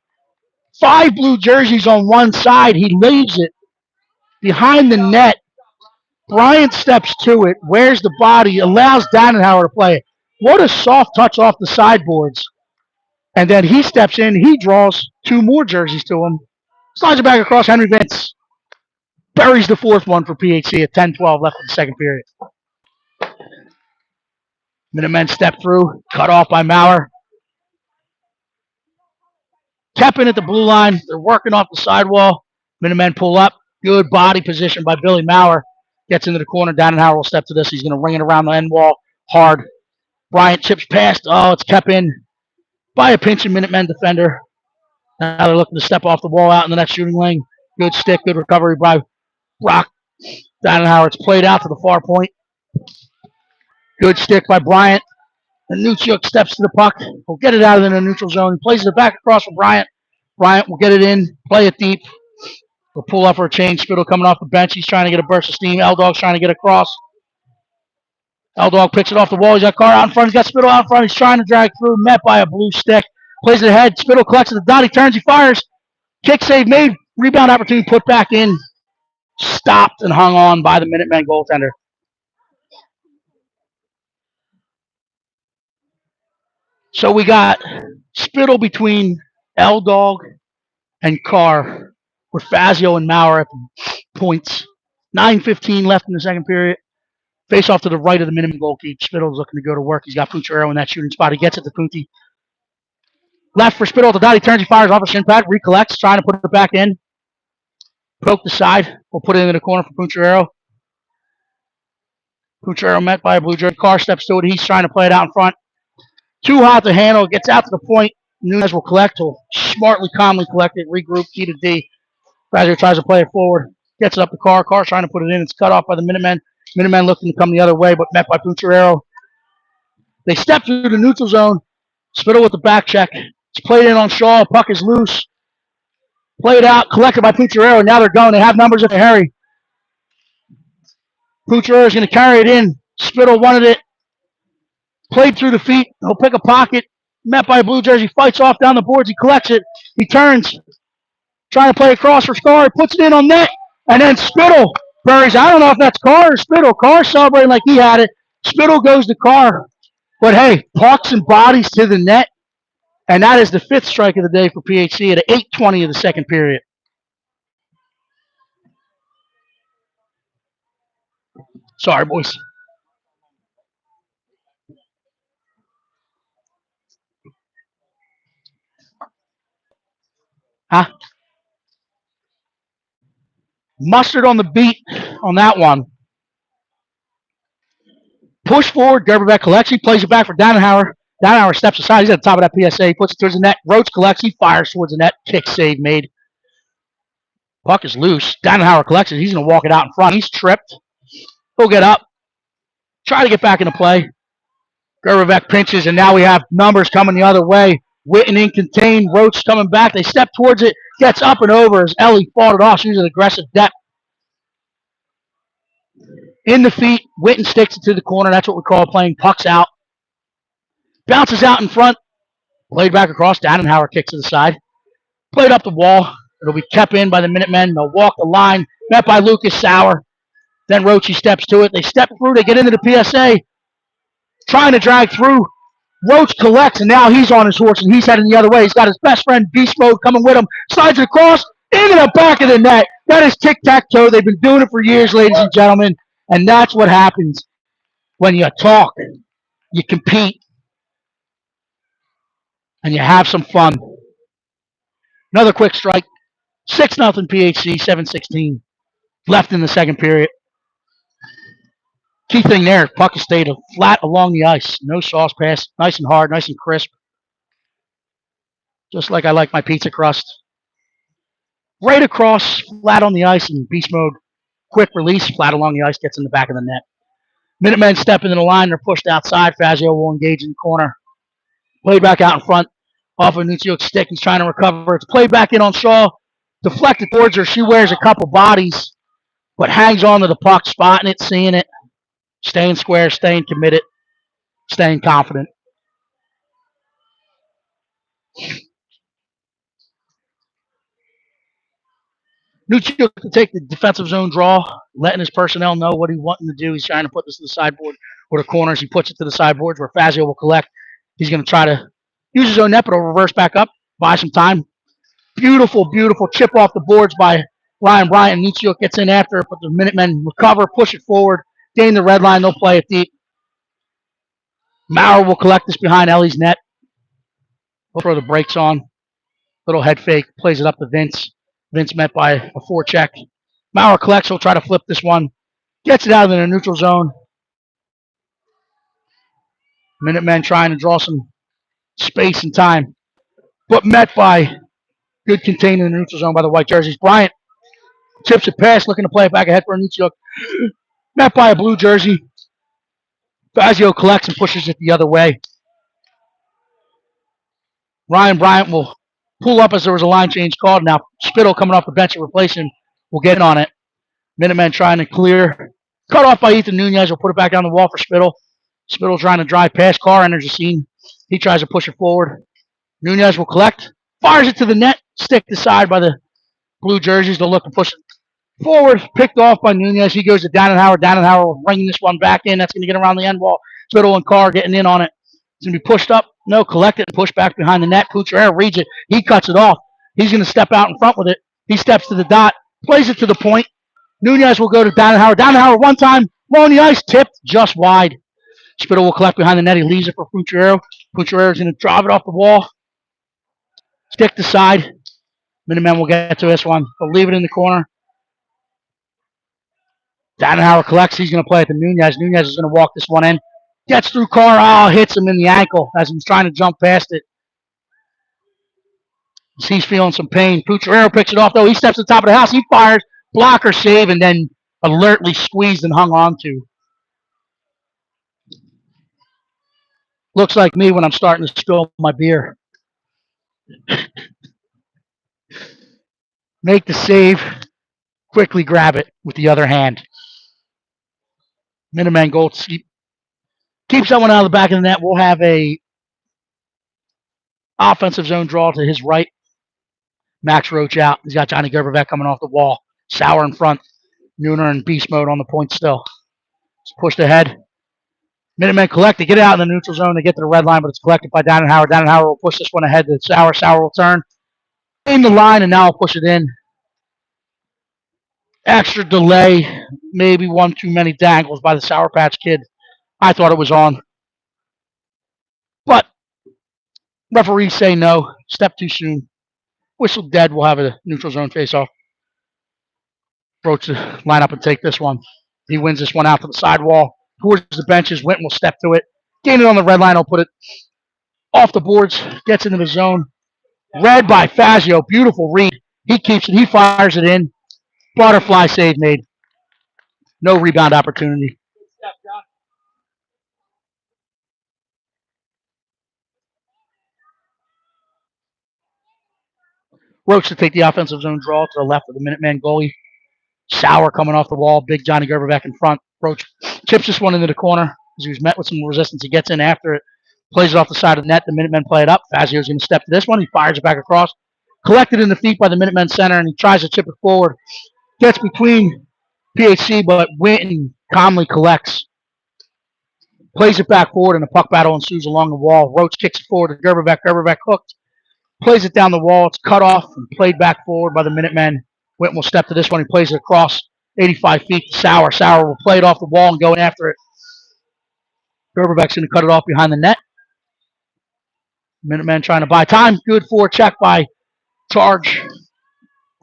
5 blue jerseys on one side. He leaves it behind the net. Bryant steps to it, wears the body, allows Dannenhauer to play it. What a soft touch off the sideboards. And then he steps in, he draws 2 more jerseys to him, slides it back across Henry Vince, buries the 4th one for PHC at 10-12 left in the second period. Minutemen step through, cut off by Mauer. Kept in at the blue line, they're working off the sidewall. Minutemen pull up, good body position by Billy Mauer. Gets into the corner, Dannenhauer will step to this, he's going to ring it around the end wall hard. Bryant chips past, it's kept in by a pinching Minutemen defender. Now they're looking to step off the wall out in the next shooting lane. Good stick, good recovery by Brock. Dannenhauer, it's played out to the far point. Good stick by Bryant. And Nuchuk steps to the puck. We'll get it out of the neutral zone. He plays it back across for Bryant. Bryant will get it in, play it deep. We'll pull up for a change. Spittle coming off the bench. He's trying to get a burst of steam. L-Dog's trying to get across. L-Dog picks it off the wall. He's got Carr out in front. He's got Spittle out in front. He's trying to drag through. Met by a blue stick. Plays it ahead. Spittle collects at the dot. He turns. He fires. Kick save made. Rebound opportunity put back in. Stopped and hung on by the Minutemen goaltender. So we got Spittle between L-Dog and Carr with Fazio and Mauer at the points. 9:15 left in the second period. Face off to the right of the Minutemen goalkeeper. Spittle's looking to go to work. He's got Pucciarello in that shooting spot. He gets it to Kunti. Left for Spittle at the dot. He turns. He fires off a shin pad. Recollects. Trying to put it back in. Poke the side. We'll put it into the corner for Pucciarello. Pucciarello met by a blue jersey. Carr steps to it. He's trying to play it out in front. Too hot to handle. Gets out to the point. Nunez will collect. He'll smartly, calmly collect it. Regroup. Key to D. Fazio tries to play it forward. Gets it up to Carr. Carr trying to put it in. It's cut off by the Minutemen. Minutemen looking to come the other way, but met by Pucciarello. They step through the neutral zone. Spittle with the back check. It's played in on Shaw. Puck is loose. Played out. Collected by Pucciarello. Now they're going. They have numbers if they hurry. Pucciarello is going to carry it in. Spittle wanted it. Played through the feet. He'll pick a pocket. Met by a blue jersey. Fights off down the boards. He collects it. He turns. Trying to play across for Scar. Puts it in on net. And then Spittle buries. I don't know if that's Carr or Spittle. Carr celebrating like he had it. Spittle goes to Carr. But hey, pucks and bodies to the net. And that is the 5th strike of the day for PHC at 8:20 of the second period. Sorry, boys. Huh? Mustard on the beat on that one. Push forward. Gerbeck collects. He plays it back for Dannenhauer. Dannenhauer steps aside. He's at the top of that PSA. He puts it towards the net. Roach collects. He fires towards the net. Kick save made. Puck is loose. Dannenhauer collects it. He's going to walk it out in front. He's tripped. He'll get up. Try to get back into play. Gerbeck pinches, and now we have numbers coming the other way. Witten in contained. Roach coming back. They step towards it. Gets up and over as Ellie fought it off. She was an aggressive depth. In the feet. Witten sticks it to the corner. That's what we call playing pucks out. Bounces out in front. Played back across. Dannenhauer kicks to the side. Played up the wall. It'll be kept in by the Minutemen. They'll walk the line. Met by Lucas Sauer. Then Roachy steps to it. They step through. They get into the PSA. Trying to drag through. Roach collects, and now he's on his horse, and he's heading the other way. He's got his best friend, Beast Mode, coming with him. Slides it across into the back of the net. That is tic-tac-toe. They've been doing it for years, ladies and gentlemen, and that's what happens when you talk, you compete, and you have some fun. Another quick strike. 6-0 PHC, 7:16 left in the second period. Key thing there, puck has stayed flat along the ice. No sauce pass. Nice and hard, nice and crisp. Just like I like my pizza crust. Right across, flat on the ice, and beast mode. Quick release, flat along the ice, gets in the back of the net. Minutemen step into the line. They're pushed outside. Fazio will engage in the corner. Play back out in front. Off of Nucio's stick. He's trying to recover. It's played back in on Shaw. Deflected towards her. She wears a couple bodies, but hangs on to the puck, spotting it, seeing it, staying square, staying committed, staying confident. Nuccio can take the defensive zone draw, letting his personnel know what he's wanting to do. He's trying to put this to the sideboard or the corners. He puts it to the sideboards where Fazio will collect. He's going to try to use his own net, but he'll reverse back up, buy some time. Beautiful, beautiful chip off the boards by Ryan Bryant. Nuccio gets in after it, but the Minutemen recover, push it forward, gain the red line. They'll play it deep. Maurer will collect this behind Ellie's net. He'll throw the brakes on. Little head fake, plays it up to Vince. Vince met by a forecheck. Maurer collects. He'll try to flip this one. Gets it out of the neutral zone. Minutemen trying to draw some space and time, but met by good containment in the neutral zone by the white jerseys. Bryant tips it past, looking to play it back ahead for Nuccio. Met by a blue jersey. Fazio collects and pushes it the other way. Ryan Bryant will pull up as there was a line change called. Now Spittle coming off the bench and replacing will get in on it. Minutemen trying to clear. Cut off by Ethan Nunez. Will put it back on the wall for Spittle. Spittle trying to drive past. Carr enters the scene. He tries to push it forward. Nunez will collect. Fires it to the net. Sticked aside by the blue jerseys. They'll look to push it forward. Picked off by Nunez. He goes to Dannenhauer. Dannenhauer will bring this one back in. That's going to get around the end wall. Spittle and Carr getting in on it. It's going to be pushed up. No, collect it and push back behind the net. Cucharero reads it. He cuts it off. He's going to step out in front with it. He steps to the dot. Plays it to the point. Nunez will go to Dannenhauer. Dannenhauer one time. Along the ice. Tipped just wide. Spittle will collect behind the net. He leaves it for Cucharero. Cucharero's going to drive it off the wall. Stick to side. Minutemen will get to this one. They'll leave it in the corner. Dannenhauer collects. He's going to play it to Nunez. Nunez is going to walk this one in. Gets through Carr. Oh, hits him in the ankle as he's trying to jump past it. He's feeling some pain. Cucharero picks it off, though. He steps to the top of the house. He fires. Blocker save, and then alertly squeezed and hung on to. Looks like me when I'm starting to spill my beer. Make the save. Quickly grab it with the other hand. Minutemen goal. Keeps that one out of the back of the net. We'll have a offensive zone draw to his right. Max Roach out. He's got Johnny Gerberbeck coming off the wall. Sauer in front. Nooner in beast mode on the point still. It's pushed ahead. Minutemen collect. They get it out in the neutral zone. They get to the red line, but it's collected by Dannenhauer. Dannenhauer will push this one ahead to Sauer. Sauer will turn in the line, and now I'll push it in. Extra delay. Maybe one too many dangles by the Sour Patch Kid. I thought it was on. But referees say no. Step too soon. Whistle dead. We'll have a neutral zone face-off. Roach to line up and take this one. He wins this one out to the sidewall. Towards the benches. Winton will step to it. Gain it on the red line. He'll put it off the boards. Gets into the zone. Read by Fazio. Beautiful read. He keeps it. He fires it in. Butterfly save made. No rebound opportunity. Roach to take the offensive zone draw to the left of the Minuteman goalie. Sauer coming off the wall. Big Johnny Gerberbeck in front. Roach chips this one into the corner as he was met with some resistance. He gets in after it. Plays it off the side of the net. The Minutemen play it up. Fazio's going to step to this one. He fires it back across. Collected in the feet by the Minutemen center, and he tries to chip it forward. Gets between PHC, but Winton calmly collects. Plays it back forward, and the puck battle ensues along the wall. Roach kicks it forward to Gerberbeck. Gerberbeck hooked. Plays it down the wall. It's cut off and played back forward by the Minutemen. Witten will step to this one. He plays it across 85 feet to Sauer. Sauer will play it off the wall and go after it. Gerberbeck's going to cut it off behind the net. Minutemen trying to buy time. Good forecheck by Charge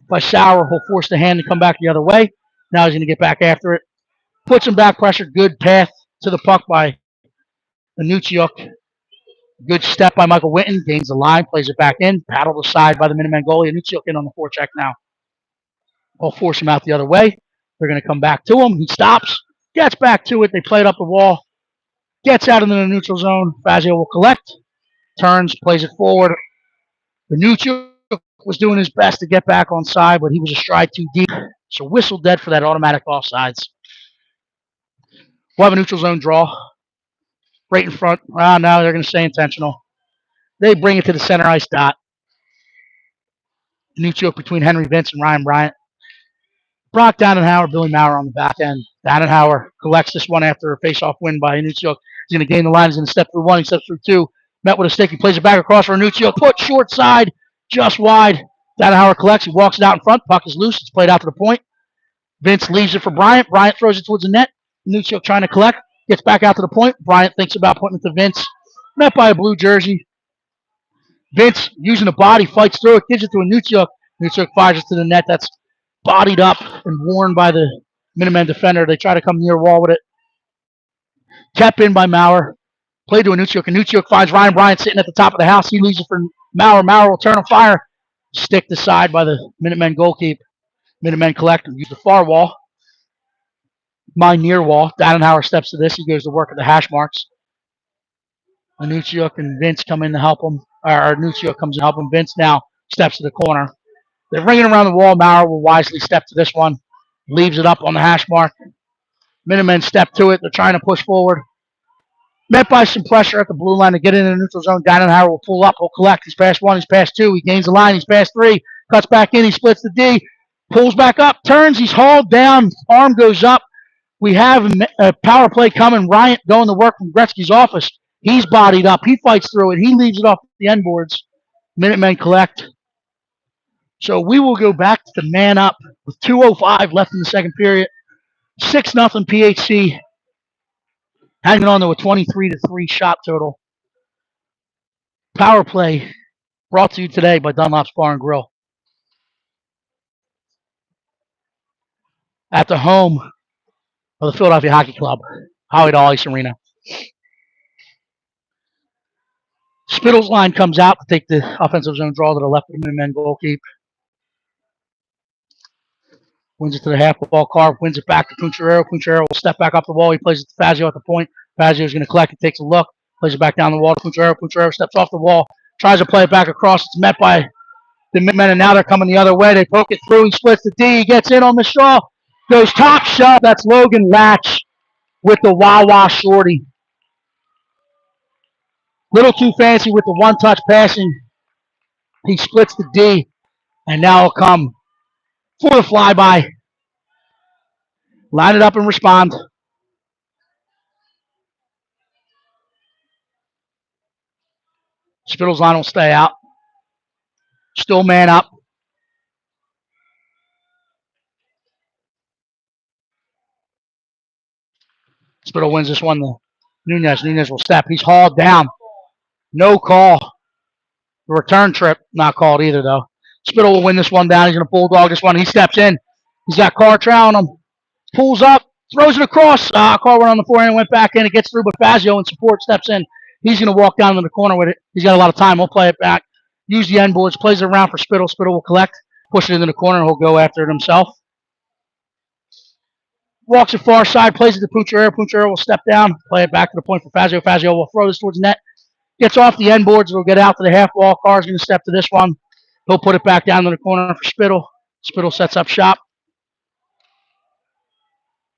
by Sauer. He'll force the hand to come back the other way. Now he's going to get back after it. Puts him back pressure. Good path to the puck by Anuchiuk. Good step by Michael Witten. Gains the line. Plays it back in. Paddled aside by the Minutemen goalie. Anuchiuk in on the forecheck now. They'll force him out the other way. They're going to come back to him. He stops. Gets back to it. They play it up the wall. Gets out into the neutral zone. Fazio will collect. Turns. Plays it forward. Anuchiuk was doing his best to get back on side, but he was a stride too deep. So whistle dead for that automatic offsides. We'll have a neutral zone draw. Right in front. Now they're going to stay intentional. They bring it to the center ice dot. Anuchiuk between Henry Vince and Ryan Bryant. Brock Dannenhauer, Billy Maurer on the back end. Dannenhauer collects this one after a face-off win by Anuchiuk. He's going to gain the line. He's going to step through one. He steps through two. Met with a stick. He plays it back across for Anuchiuk. Put short side, just wide. Dannenhauer collects. He walks it out in front. Puck is loose. It's played out to the point. Vince leaves it for Bryant. Bryant throws it towards the net. Anuchiuk trying to collect. Gets back out to the point. Bryant thinks about putting it to Vince. Met by a blue jersey. Vince, using the body, fights through it. Gives it to Anuchiuk. Anuchiuk fires it to the net. That's bodied up and worn by the Minutemen defender. They try to come near wall with it. Kept in by Maurer. Played to Anuchiuk. Anuchiuk finds Ryan Bryant sitting at the top of the house. He leaves it for Maurer. Maurer will turn on fire. Stick to side by the Minutemen goalkeeper. Minutemen collect and use the far wall. My near wall. Dannenhauer steps to this. He goes to work at the hash marks. Anuchiuk and Vince come in to help him. Or Anuchiuk comes in to help him. Vince now steps to the corner. They're ringing around the wall. Maurer will wisely step to this one. Leaves it up on the hash mark. Minutemen step to it. They're trying to push forward. Met by some pressure at the blue line to get into the neutral zone. Dannenhauer will pull up. He'll collect. He's past one. He's past two. He gains the line. He's past three. Cuts back in. He splits the D. Pulls back up. Turns. He's hauled down. Arm goes up. We have a power play coming. Bryant going to work from Gretzky's office. He's bodied up. He fights through it. He leaves it off the end boards. Minutemen collect. So we will go back to the man up with 2:05 left in the second period. 6-0 PHC. Hanging on to a 23-3 shot total. Power play brought to you today by Dunlop's Bar and Grill. At the home of the Philadelphia Hockey Club, Howie Doll Ice Arena. Spittle's line comes out to take the offensive zone draw to the left of the Minutemen goalkeeper. Wins it to the half wall. Carr wins it back to Puncherero. Puncherero will step back up the wall. He plays it to Fazio at the point. Fazio is going to collect it, takes a look, plays it back down the wall to Puncherero. Puncherero steps off the wall, tries to play it back across. It's met by the Minutemen, and now they're coming the other way. They poke it through. He splits the D. He gets in on the straw. Goes top shelf. That's Logan Latch with the Wawa shorty. Little too fancy with the one-touch passing. He splits the D, and now he'll come for the flyby. Line it up and respond. Spittle's line will stay out. Still man up. Spittle wins this one to Nunez. Nunez will step. He's hauled down. No call. The return trip, not called either, though. Spittle will win this one down. He's going to bulldog this one. He steps in. He's got Carr trailing him. Pulls up. Throws it across. Carr went on the forehand and went back in. It gets through, but Fazio in support steps in. He's going to walk down to the corner with it. He's got a lot of time. He'll play it back. Use the end boards. Plays it around for Spittle. Spittle will collect. Push it into the corner. He'll go after it himself. Walks the far side. Plays it to Puncherero. Puncherero will step down. Play it back to the point for Fazio. Fazio will throw this towards the net. Gets off the end boards. It'll get out to the half wall. Carr's going to step to this one. He'll put it back down to the corner for Spittle. Spittle sets up shop.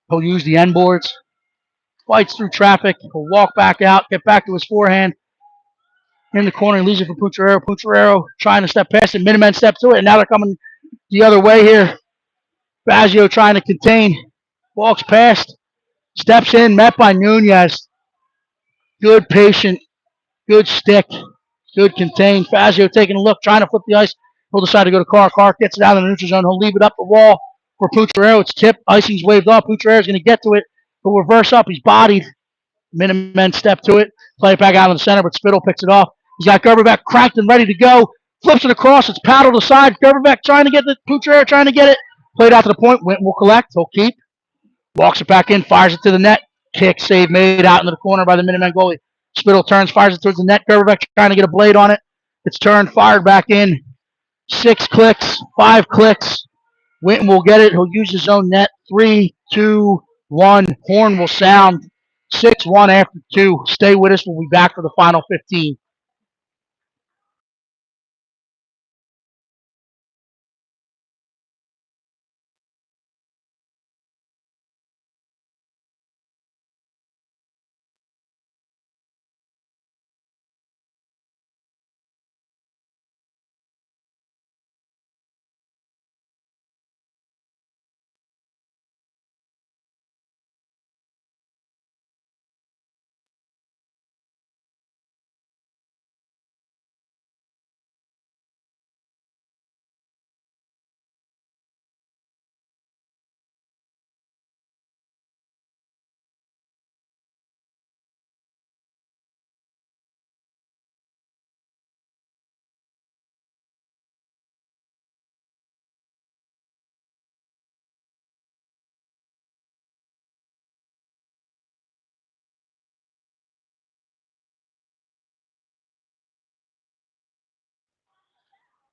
He'll use the end boards. Fights through traffic. He'll walk back out. Get back to his forehand. In the corner. He leaves it for Puncherero. Puncherero trying to step past it. Minutemen step to it. And now they're coming the other way here. Fazio trying to contain. Walks past. Steps in. Met by Nunez. Good patient, good stick, good contain. Fazio taking a look, trying to flip the ice. He'll decide to go to Carr. Carr gets it out of the neutral zone. He'll leave it up the wall for Pucciarero. It's tipped. Icing's waved off. Pucciarero's going to get to it. He'll reverse up. He's bodied. Minutemen step to it. Play it back out in the center, but Spittle picks it off. He's got Gerberbeck cranked and ready to go. Flips it across. It's paddled aside. Gerberbeck trying to get the Pucciarero trying to get it. Played out to the point. Winton will collect. He'll keep. Walks it back in. Fires it to the net. Kick save made out into the corner by the Minutemen goalie. Spittle turns, fires it towards the net. Gerberbeck trying to get a blade on it. It's turned, fired back in. 6 clicks, 5 clicks. Winton will get it. He'll use his own net. 3, 2, 1. Horn will sound. 6-1 after 2. Stay with us. We'll be back for the final 15.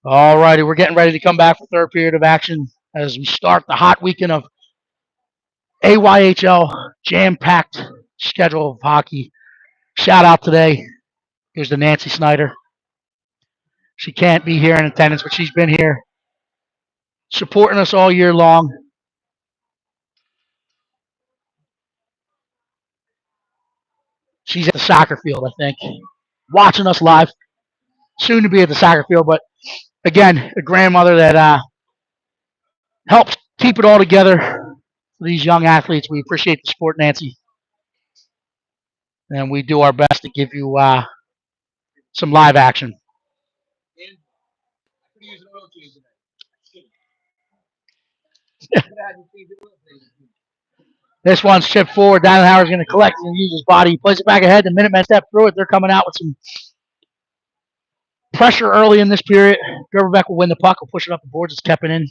All righty, we're getting ready to come back for third period of action as we start the hot weekend of AYHL jam-packed schedule of hockey. Shout out today. Here's to Nancy Snyder. She can't be here in attendance, but she's been here supporting us all year long. She's at the soccer field, I think, watching us live. Soon to be at the soccer field, but again, a grandmother that helps keep it all together for these young athletes. We appreciate the support, Nancy, and we do our best to give you some live action. This one's chipped forward. Dannenhauer's going to collect and use his body. He plays it back ahead. The Minutemen step through it. They're coming out with some pressure early in this period. Gerberbeck will win the puck. Will push it up the boards. It's Kevin in.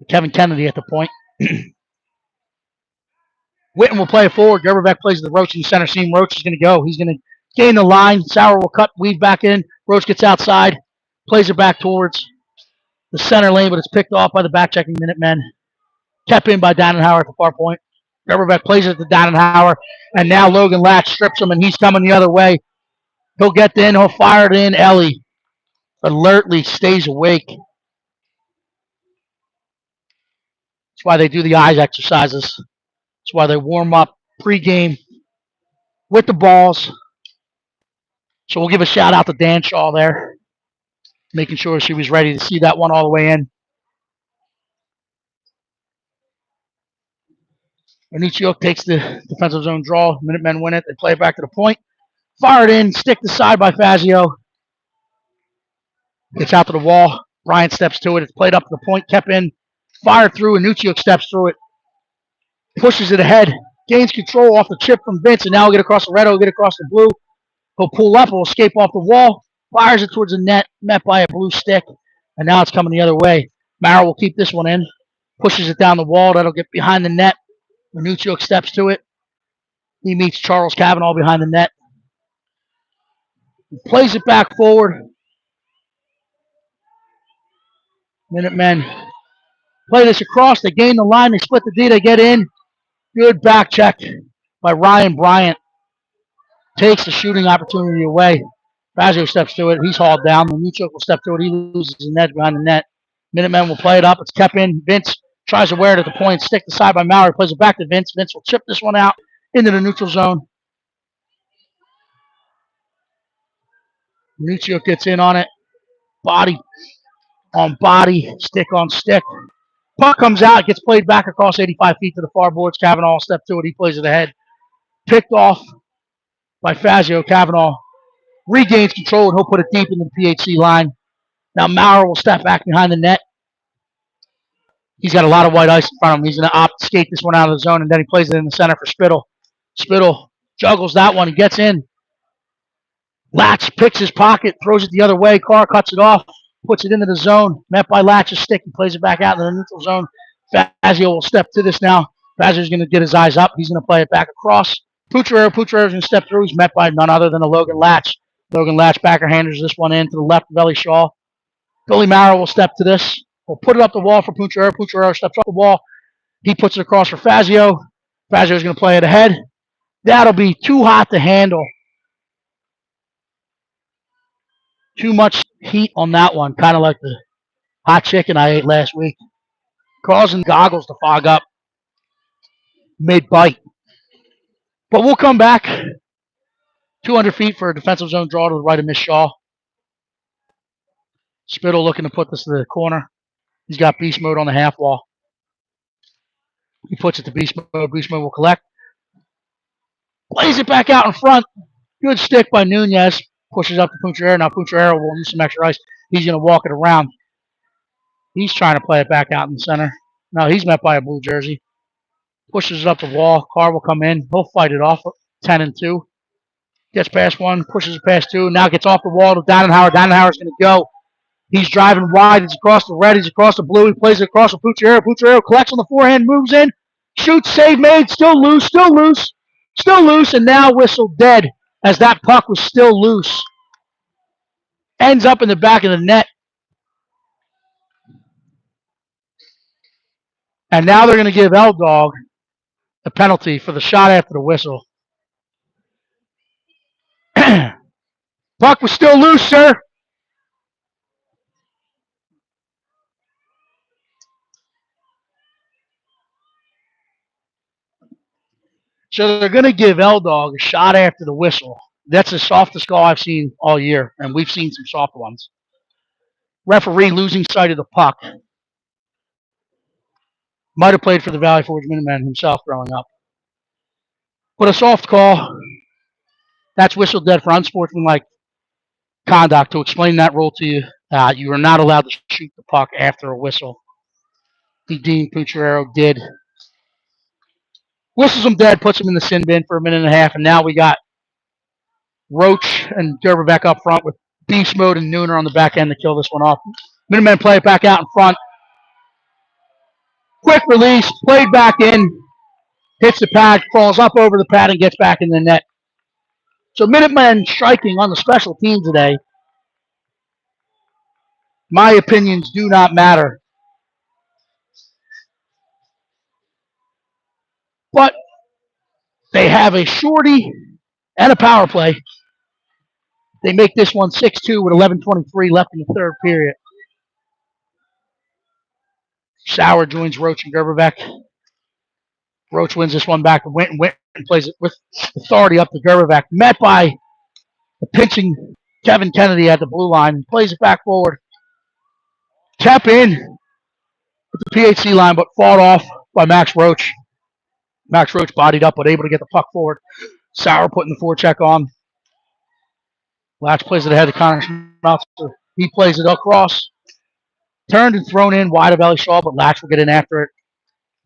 Kevin Kennedy at the point. Winton will play it forward. Gerberbeck plays the Roach in the center seam. Roach is going to go. He's going to gain the line. Sauer will cut, weave back in. Roach gets outside. Plays it back towards the center lane, but it's picked off by the back-checking Minutemen. Kept in by Dannenhauer at the far point. Gerberbeck plays it to Dannenhauer, and now Logan Latch strips him, and he's coming the other way. He'll get in. He'll fire it in. Ellie alertly stays awake. That's why they do the eyes exercises. That's why they warm up pregame with the balls. So we'll give a shout out to Dan Shaw there, making sure she was ready to see that one all the way in. Anichio takes the defensive zone draw. Minutemen win it. They play it back to the point. Fire it in. Stick to side by Fazio. Gets out to the wall. Ryan steps to it. It's played up to the point. Kept in. Fired through. Anichio steps through it. Pushes it ahead. Gains control off the chip from Vince. And now he'll get across the red. He'll get across the blue. He'll pull up. He'll escape off the wall. Fires it towards the net. Met by a blue stick. And now it's coming the other way. Mara will keep this one in. Pushes it down the wall. That'll get behind the net. Minuccio steps to it. He meets Charles Cavanaugh behind the net. He plays it back forward. Minutemen play this across. They gain the line. They split the D. They get in. Good back check by Ryan Bryant. Takes the shooting opportunity away. Fazio steps to it. He's hauled down. Minuccio will step to it. He loses his net behind the net. Minutemen will play it up. It's kept in. Vince tries to wear it at the point. Stick the side by Mallory. Plays it back to Vince. Vince will chip this one out into the neutral zone. Minuccio gets in on it. Body on body. Stick on stick. Puck comes out. Gets played back across 85 feet to the far boards. Cavanaugh will step to it. He plays it ahead. Picked off by Fazio. Kavanaugh regains control, and he'll put it deep into the PHC line. Now Maurer will step back behind the net. He's got a lot of white ice in front of him. He's going to opt to skate this one out of the zone, and then he plays it in the center for Spittle. Spittle juggles that one and gets in. Latch picks his pocket, throws it the other way. Carr cuts it off, puts it into the zone. Met by Latch's stick. He plays it back out in the neutral zone. Fazio will step to this now. Fazio's going to get his eyes up. He's going to play it back across. Pucciaro's going to step through. He's met by none other than a Logan Latch. Logan Latch backhanders this one in to the left of Ellie Shaw. Billy Maurer will step to this. We'll put it up the wall for Pucciaro. Pucciaro steps up the wall. He puts it across for Fazio. Fazio's going to play it ahead. That'll be too hot to handle. Too much heat on that one, kind of like the hot chicken I ate last week. Causing goggles to fog up. Mid-bite. But we'll come back. 200 feet for a defensive zone draw to the right of Miss Shaw. Spittle looking to put this to the corner. He's got beast mode on the half wall. He puts it to beast mode. Beast mode will collect. Plays it back out in front. Good stick by Nunez. Pushes up to Pucciaro. Now Pucciaro will use some extra ice. He's going to walk it around. He's trying to play it back out in the center. No, he's met by a blue jersey. Pushes it up the wall. Carr will come in. He'll fight it off. 10-2. Gets past one. Pushes it past two. Now gets off the wall to Dannenhauer. Dannenhauer's going to go. He's driving wide. He's across the red. He's across the blue. He plays it across to Pucciaro. Pucciaro collects on the forehand. Moves in. Shoots. Save made. Still loose. Still loose. Still loose. And now whistled dead as that puck was still loose. Ends up in the back of the net. And now they're going to give L-Dog a penalty for the shot after the whistle. Puck was still loose, sir. So they're going to give L-Dog a shot after the whistle. That's the softest call I've seen all year, and we've seen some soft ones. Referee losing sight of the puck. Might have played for the Valley Forge Minutemen himself growing up. But a soft call, that's whistle dead for unsportsmanlike conduct. To explain that rule to you, you are not allowed to shoot the puck after a whistle. Dean Pucciaro did. Whistles him dead, puts him in the sin bin for a minute and a half, and now we got Roach and Gerberbeck up front with beast mode and Nooner on the back end to kill this one off. Minutemen play it back out in front. Quick release, played back in, hits the pad, crawls up over the pad, and gets back in the net. So Minutemen striking on the special team today. My opinions do not matter. But they have a shorty and a power play. They make this one 6-2 with 11:23 left in the third period. Sauer joins Roach and Gerberbeck. Roach wins this one back to Winton. Winton plays it with authority up to Gerberbeck. Met by the pinching Kevin Kennedy at the blue line. Plays it back forward. Tap in with the PHC line, but fought off by Max Roach. Max Roach bodied up, but able to get the puck forward. Sauer putting the forecheck on. Latch plays it ahead to Connor Schmelzer. He plays it across. Turned and thrown in wide of Ellie Shaw, but Latch will get in after it.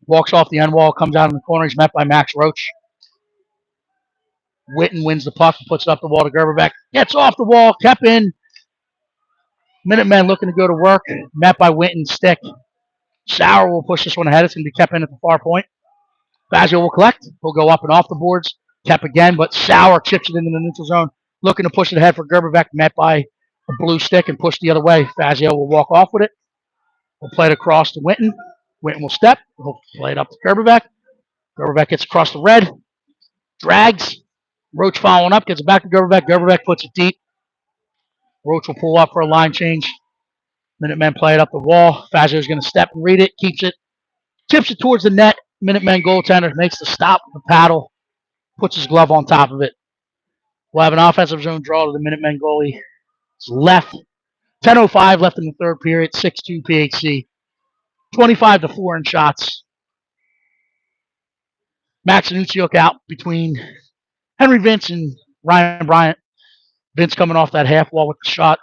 Walks off the end wall, comes out in the corner. He's met by Max Roach. Winton wins the puck and puts it up the wall to Gerberbeck. Gets off the wall, kept in. Minutemen looking to go to work. Met by Winton's stick. Sauer will push this one ahead. It's going to be kept in at the far point. Fazio will collect. He'll go up and off the boards. Kept again, but Sauer chips it into the neutral zone. Looking to push it ahead for Gerberbeck. Met by a blue stick and pushed the other way. Fazio will walk off with it. We'll play it across to Winton. Winton will step. He'll play it up to Gerberbeck. Gerberbeck gets across the red. Drags. Roach following up. Gets it back to Gerberbeck. Gerberbeck puts it deep. Roach will pull up for a line change. Minutemen play it up the wall. Fazio's going to step and read it. Keeps it. Tips it towards the net. Minutemen goaltender makes the stop with the paddle. Puts his glove on top of it. We'll have an offensive zone draw to the Minutemen goalie. It's left. 10:05 left in the third period. 6-2 PHC. 25-4 in shots. Max Anucciuk out between Henry Vince and Ryan Bryant. Vince coming off that half wall with the shot.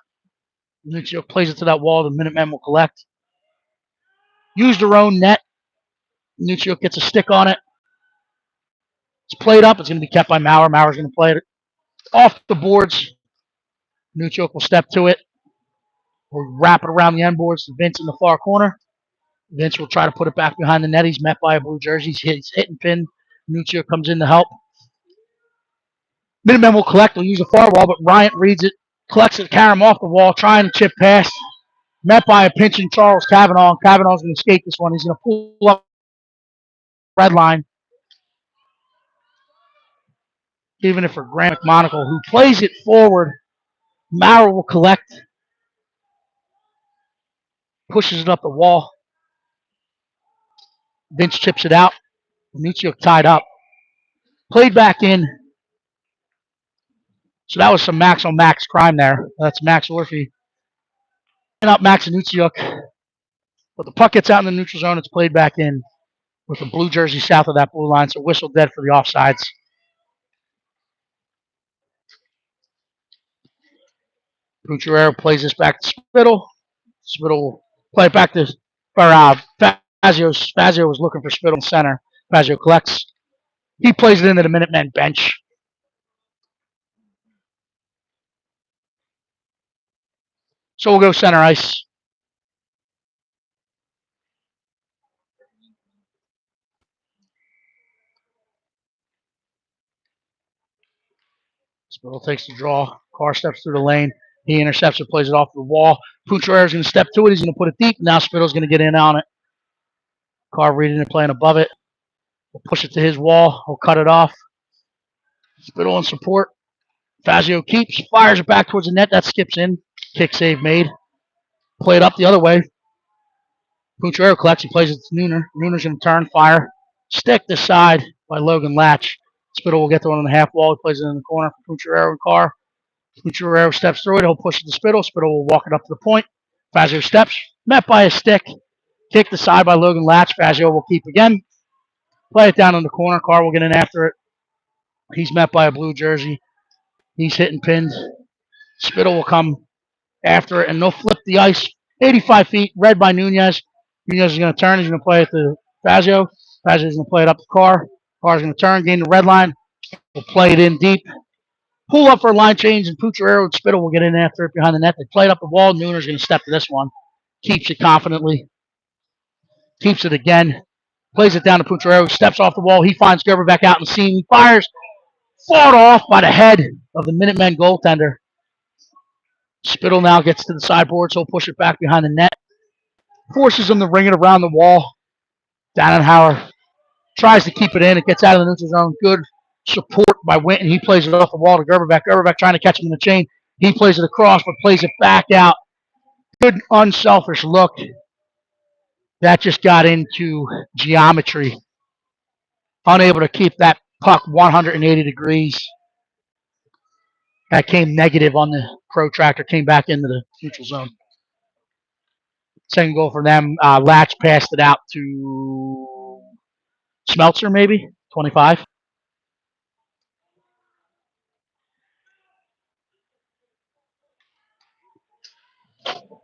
Nuccio plays it to that wall. The Minutemen will collect. Use their own net. Nuccio gets a stick on it. It's played up. It's going to be kept by Maurer. Maurer's going to play it off the boards. Nuccio will step to it. We'll wrap it around the end boards to Vince in the far corner. Vince will try to put it back behind the net. He's met by a blue jersey. He's hit and pinned. Nuccio comes in to help. Minutemen will collect. They'll use the far wall, but Bryant reads it, collects it, carry him off the wall, trying to chip past. Met by a pinching Charles Cavanaugh. Cavanaugh's going to escape this one. He's going to pull up red line. Giving it for Grant McMonagle, who plays it forward. Maurer will collect. Pushes it up the wall. Vince chips it out. Nuccio tied up. Played back in. So that was some Max on Max crime there. That's Max Orphy. And up Max and Nuccio. But the puck gets out in the neutral zone. It's played back in with the blue jersey south of that blue line. So whistle dead for the offsides. Pucciarero plays this back to Spittle. Spittle will play it back to Fazio. Fazio was looking for Spittle in center. Fazio collects. He plays it into the Minutemen bench. So we'll go center ice. Spittle takes the draw. Carr steps through the lane. He intercepts it, plays it off the wall. Pucciarero's going to step to it. He's going to put it deep. Now Spittle's going to get in on it. Carr reading it, playing above it. We'll push it to his wall. He'll cut it off. Spittle in support. Fazio keeps, fires it back towards the net. That skips in. Kick save made. Play it up the other way. Pucciarero collects. He plays it to Nooner. Nooner's going to turn, fire. Stick this side by Logan Latch. Spittle will get the one on the half wall. He plays it in the corner for Pucciarero and Carr. Pucciarero steps through it. He'll push it to Spittle. Spittle will walk it up to the point. Fazio steps. Met by a stick. Kicked aside by Logan Latch. Fazio will keep again. Play it down in the corner. Carr will get in after it. He's met by a blue jersey. He's hitting pinned. Spittle will come after it, and they'll flip the ice 85 feet. Read by Nunez. Nunez is going to turn. He's going to play it to Fazio. Fazio is going to play it up to Carr. Carr's going to turn, gain the red line. We'll play it in deep. Pull up for a line change, and Pucciarero and Spittle will get in after it behind the net. They play it up the wall. Nooner's going to step to this one. Keeps it confidently. Keeps it again. Plays it down to Pucciarero. Steps off the wall. He finds Gerber back out in the seam. He fires. Fought off by the head of the Minutemen goaltender. Spittle now gets to the sideboard, so he'll push it back behind the net. Forces him to ring it around the wall. Dannenhauer tries to keep it in. It gets out of the neutral zone. Good support by Winton. He plays it off the wall to Gerberbeck. Gerberbeck trying to catch him in the chain. He plays it across, but plays it back out. Good unselfish look. That just got into geometry. Unable to keep that puck 180 degrees. That came negative on the protractor. Came back into the neutral zone. Second goal for them. Latch passed it out to Smeltzer, maybe 25.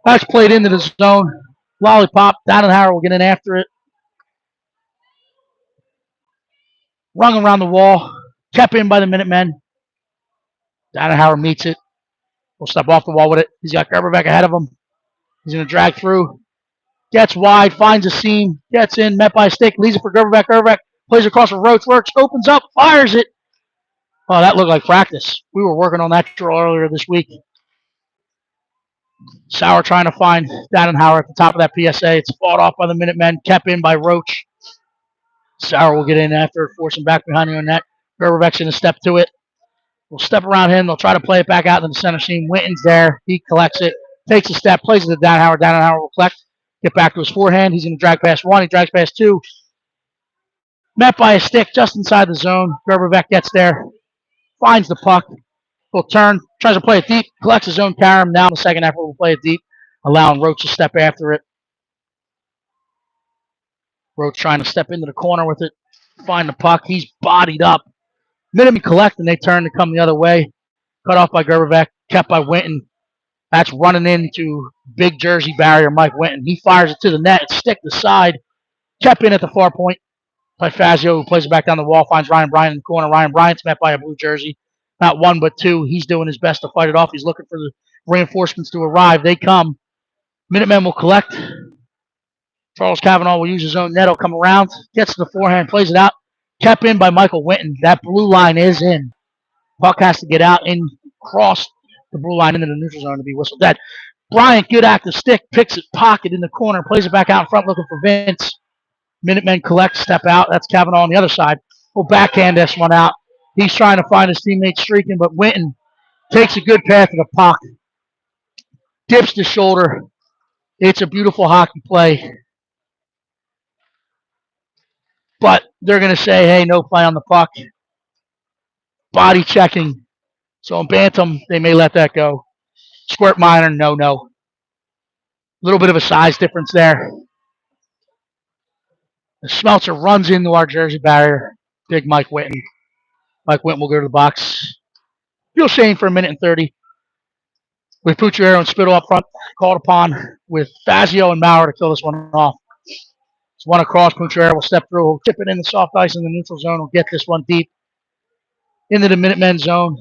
Latch played into the zone. Lollipop. Dannenhauer will get in after it. Rung around the wall. Kept in by the Minutemen. Dannenhauer meets it. Will step off the wall with it. He's got Gerberbeck ahead of him. He's going to drag through. Gets wide. Finds a seam. Gets in. Met by a stick. Leaves it for Gerberbeck. Gerberbeck plays across for Roach. Works. Opens up. Fires it. Oh, that looked like practice. We were working on that drill earlier this week. Sauer trying to find Dannenhauer at the top of that PSA. It's fought off by the Minutemen. Kept in by Roach. Sauer will get in after it, force him back behind the net. Gerberbeck's going to step to it. We'll step around him. They'll try to play it back out in the center seam. Winton's there. He collects it. Takes a step. Plays it to Dannenhauer. Dannenhauer will collect. Get back to his forehand. He's going to drag past one. He drags past two. Met by a stick just inside the zone. Gerberbeck gets there. Finds the puck. Will turn. Tries to play it deep. Collects his own carom. Now in the second effort, we'll play it deep. Allowing Roach to step after it. Roach trying to step into the corner with it. Find the puck. He's bodied up Minutemen collect, and they turn to come the other way. Cut off by Gerberbeck, kept by Winton. That's running into big jersey barrier Mike Winton. He fires it to the net. It's stick to side. Kept in at the far point by Fazio, who plays it back down the wall, finds Ryan Bryant in the corner. Ryan Bryant's met by a blue jersey. Not one, but two. He's doing his best to fight it off. He's looking for the reinforcements to arrive. They come. Minutemen will collect. Charles Cavanaugh will use his own net. He'll come around, gets to the forehand, plays it out. Kept in by Michael Winton. That blue line is in. Puck has to get out and cross the blue line into the neutral zone to be whistled dead. Bryant, good active stick, picks it, pocket in the corner, plays it back out in front looking for Vince. Minutemen collect, step out. That's Cavanaugh on the other side. We'll backhand this one out. He's trying to find his teammate streaking, but Winton takes a good path to the puck. Dips the shoulder. It's a beautiful hockey play. But they're going to say, hey, no play on the puck. Body checking. So in Bantam, they may let that go. Squirt minor, no. A little bit of a size difference there. The Smeltzer runs into our jersey barrier. Big Mike Winton. Mike Winton will go to the box. Feel shame for a minute and 30. With Pucciarello and Spittle up front, called upon with Fazio and Maurer to kill this one off. It's one across. Pucciarello will step through. He'll tip it in the soft ice in the neutral zone. He'll get this one deep into the Minutemen zone.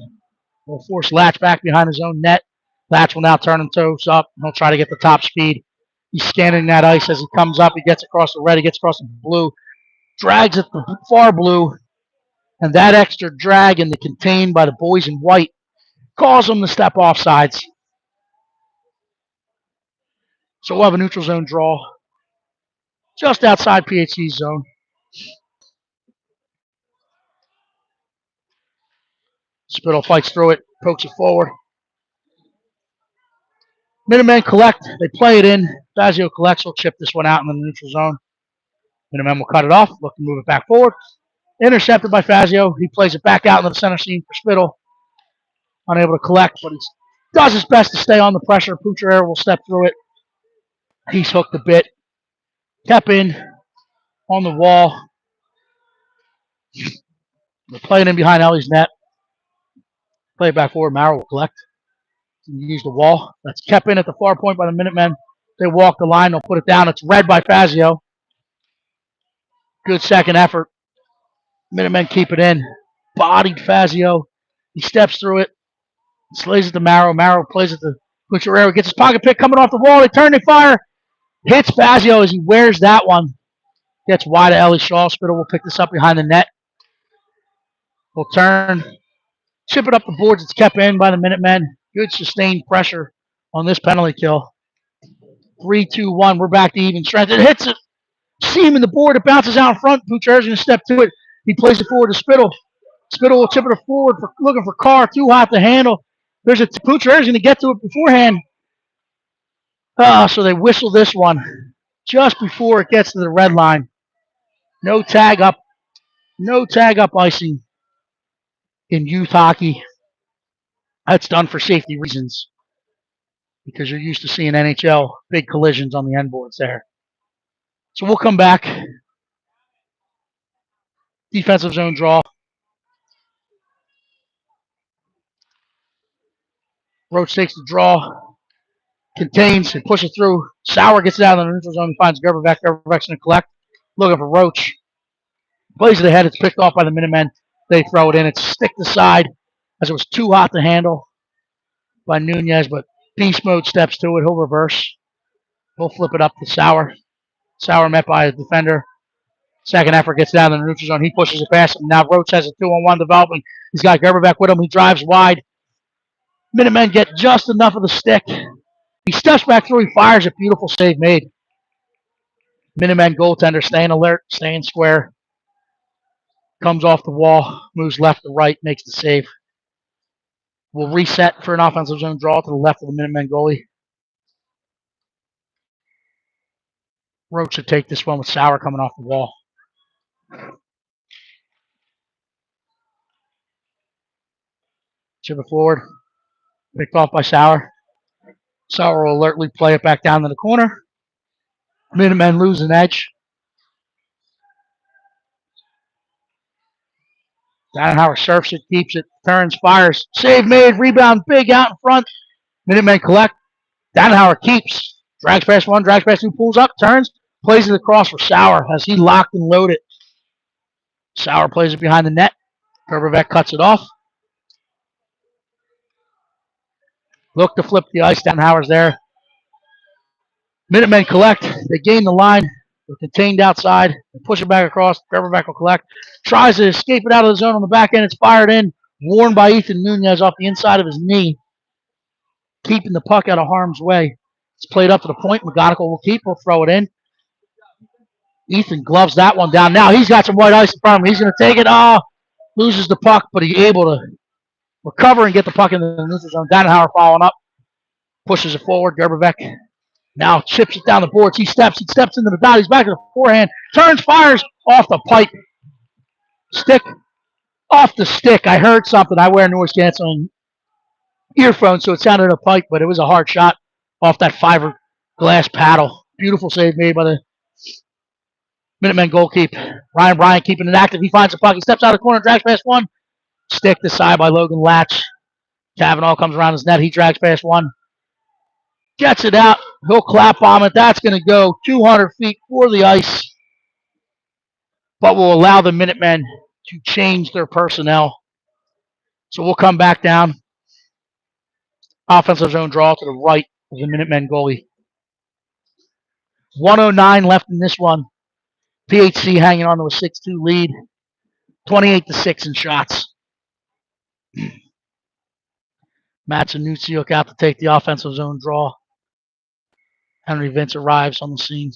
Will force Latch back behind his own net. Latch will now turn him toes up. He'll try to get the top speed. He's scanning that ice as he comes up. He gets across the red. He gets across the blue. Drags it the far blue. And that extra drag and the contained by the boys in white cause them to step off sides. So we'll have a neutral zone draw just outside PHC's zone. Spittle fights through it, pokes it forward. Minutemen collect. They play it in. Fazio collects. Will chip this one out in the neutral zone. Minutemen will cut it off. Look to move it back forward. Intercepted by Fazio. He plays it back out into the center seam for Spittle. Unable to collect, but he does his best to stay on the pressure. Pucciarello will step through it. He's hooked a bit. Kept in on the wall. They're playing in behind Ellie's net. Play it back forward. Maurer will collect. Use the wall. That's kept in at the far point by the Minutemen. They walk the line. They'll put it down. It's read by Fazio. Good second effort. Minutemen keep it in. Bodied Fazio. He steps through it. Slays it to Maurer. Maurer plays it to Pucciarello. Gets his pocket pick coming off the wall. They turn. They fire. Hits Fazio as he wears that one. Gets wide of Ellie Shaw. Spittle will pick this up behind the net. Will turn. Chip it up the boards. It's kept in by the Minutemen. Good sustained pressure on this penalty kill. 3-2-1. We're back to even strength. It hits it. Seam in the board. It bounces out in front. Pucciarello's going to step to it. He plays it forward to Spittle. Spittle will chip it forward, looking for Carr. Too hot to handle. There's a Pucciarello's going to get to it beforehand. So they whistle this one just before it gets to the red line. No tag up. No tag up icing in youth hockey. That's done for safety reasons because you're used to seeing NHL big collisions on the end boards there. So we'll come back. Defensive zone draw. Roach takes the draw. Contains and pushes through. Sauer gets it out of the neutral zone. He finds Gerberbeck. Gerberbeck's going to collect. Looking for Roach. Plays it ahead. It's picked off by the Minutemen. They throw it in. It's stick to side as it was too hot to handle by Nunez, but beast mode steps to it. He'll reverse. He'll flip it up to Sauer. Sauer met by a defender. Second effort gets down in the neutral zone. He pushes it past him. Now Roach has a 2-on-1 developing. He's got Gerberbeck with him. He drives wide. Minutemen get just enough of the stick. He steps back through. He fires it. Beautiful save made. Minutemen goaltender staying alert, staying square. Comes off the wall, moves left to right, makes the save. We'll reset for an offensive zone draw to the left of the Minutemen goalie. Roach should take this one with Sauer coming off the wall. Chip it forward. Picked off by Sauer. Sauer will alertly play it back down to the corner. Minutemen lose an edge. Danhauer surfs it, keeps it, turns, fires. Save made, rebound big out in front. Minutemen collect. Danhauer keeps. Drags past one, drags past two, pulls up, turns, plays it across for Sauer as he locked and loaded. Sauer plays it behind the net. Gerberbeck cuts it off. Look to flip the ice. Danhauer's there. Minutemen collect. They gain the line. They're contained outside. They push it back across. Gerberbeck will collect. Tries to escape it out of the zone on the back end. It's fired in. Warned by Ethan Nunez off the inside of his knee. Keeping the puck out of harm's way. It's played up to the point. McGonigal will keep. He'll throw it in. Ethan gloves that one down. Now he's got some white ice in front of him. He's going to take it. Oh, loses the puck, but he's able to recover and get the puck in the neutral zone. Danhauer following up. Pushes it forward. Gerberbeck now chips it down the boards. He steps into the dot. He's back to the forehand. Turns, fires off the pipe. Stick off the stick. I heard something. I wear noise canceling earphones, so it sounded a pipe, but it was a hard shot off that fiberglass paddle. Beautiful save made by the Minutemen goalkeeper. Ryan Bryant keeping it active. He finds the puck. He steps out of the corner, drags past one. Stick to side by Logan Latch. Kavanaugh comes around his net. He drags past one. Gets it out. He'll clap bomb it. That's going to go 200 feet for the ice, but will allow the Minutemen to change their personnel. So we'll come back down. Offensive zone draw to the right of the Minutemen goalie. 109 left in this one. PHC hanging on to a 6-2 lead. 28-6 in shots. Matt Zanutsiuk out to take the offensive zone draw. Henry Vince arrives on the scene.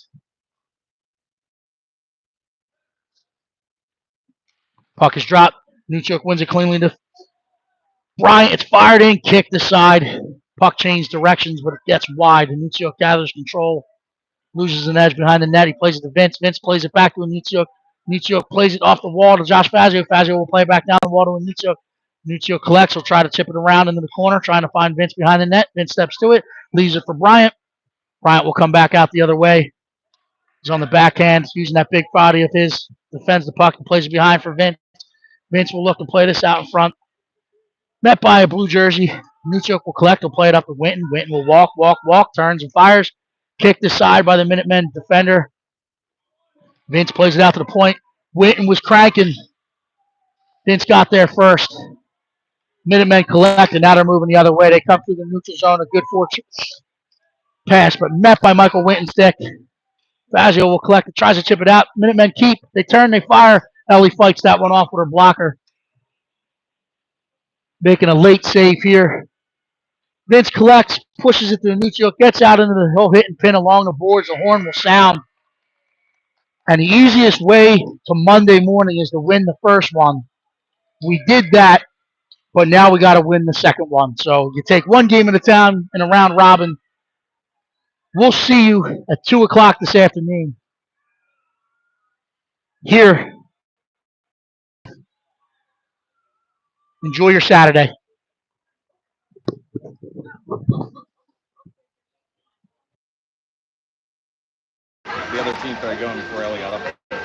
Puck is dropped. Zanutsiuk wins it cleanly to Bryant. It's fired in, kicked aside. Puck changed directions, but it gets wide. Zanutsiuk gathers control. Loses an edge behind the net. He plays it to Vince. Vince plays it back to Zanutsiuk. Zanutsiuk plays it off the wall to Josh Fazio. Fazio will play it back down the wall to Zanutsiuk. Zanutsiuk collects. Will try to tip it around into the corner, trying to find Vince behind the net. Vince steps to it. Leaves it for Bryant. Bryant will come back out the other way. He's on the backhand, using that big body of his. Defends the puck and plays it behind for Vince. Vince will look to play this out in front. Met by a blue jersey. Zanutsiuk will collect. Will play it up to Winton. Winton will walk, turns and fires. Kicked aside by the Minutemen defender. Vince plays it out to the point. Winton was cranking. Vince got there first. Minutemen collect, and now they're moving the other way. They come through the neutral zone. A good fortune pass, but met by Michael Winton's stick. Fazio will collect it, tries to chip it out. Minutemen keep. They turn, they fire. Ellie fights that one off with her blocker. Making a late save here. Vince collects, pushes it to Zanutsiuk, gets out into the hill, hit and pin along the boards. The horn will sound. And the easiest way to Monday morning is to win the first one. We did that, but now we got to win the second one. So you take one game at a time in a round robin. We'll see you at 2 o'clock this afternoon. Here. Enjoy your Saturday. The other team started going before Ellie got up.